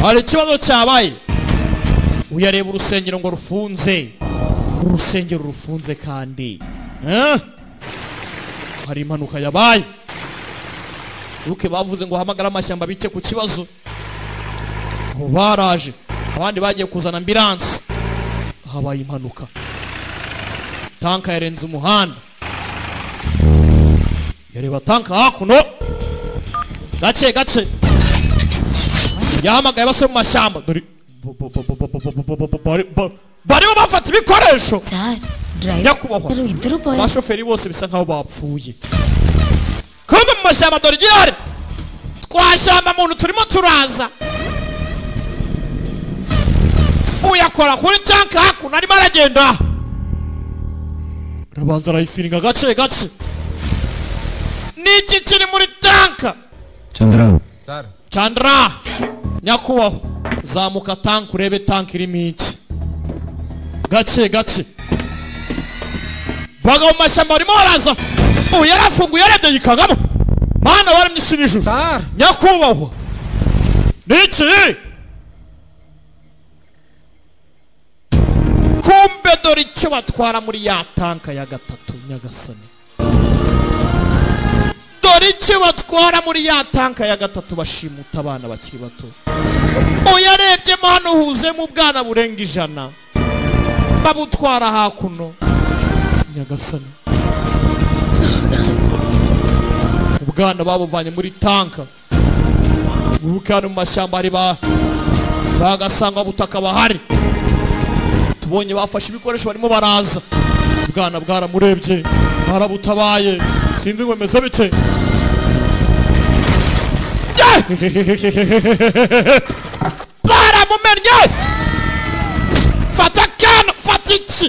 Hari ikibazo cyabaye. Uyareba urusengero ngo rufunze. Urusengero rufunze kandi hari impanuka yabaye. Uke bavuze ngo hamagara amashyamba bite ku kibazo. Baraje abandi bagiye kuzana ambulance. Habaye impanuka. Tanka yarenze umuhanda. Yareba tanka hakuno. Gace. Yahamagaye basore mu mashyamba. Dore barimo bafata ibikoresho driver ఇద్దరు పోయారు abashoferi bose bisa nkaho bapfuye kumbe mu mashyamba dore igihari twashyamba muntu turimo turaza uyakora kuri tanka hakuno arimo aragenda arabanza arayifiringa gace gace niki kiri muri tanka చంద్ర sir Chandra nyakubaho zamuka tank urebe tank irimo iki gace gace baga mu mashyamba barimo baraza yarafunguye yarebye yikagamo mana waramyisubije sir nyakubaho niki kumbe dore icyo batwara muri ya tanka ya gatatu nyagasani dore icyo batwara muri ya tanka ya gatatu bashimuta abana bakiri bato uyarebyemo hano huzemo ubwana burenga 100 babutwara hakuno nyagasani ubwana babuvanye muri tanka ubukana mu mashyamba hari bagasanga butaka bahari tubonye bafashe ibikoresho barimo baraza ubwana bwaramurebye barabutabaye sinzi ngo meze bite baramumennye fata kana fata iki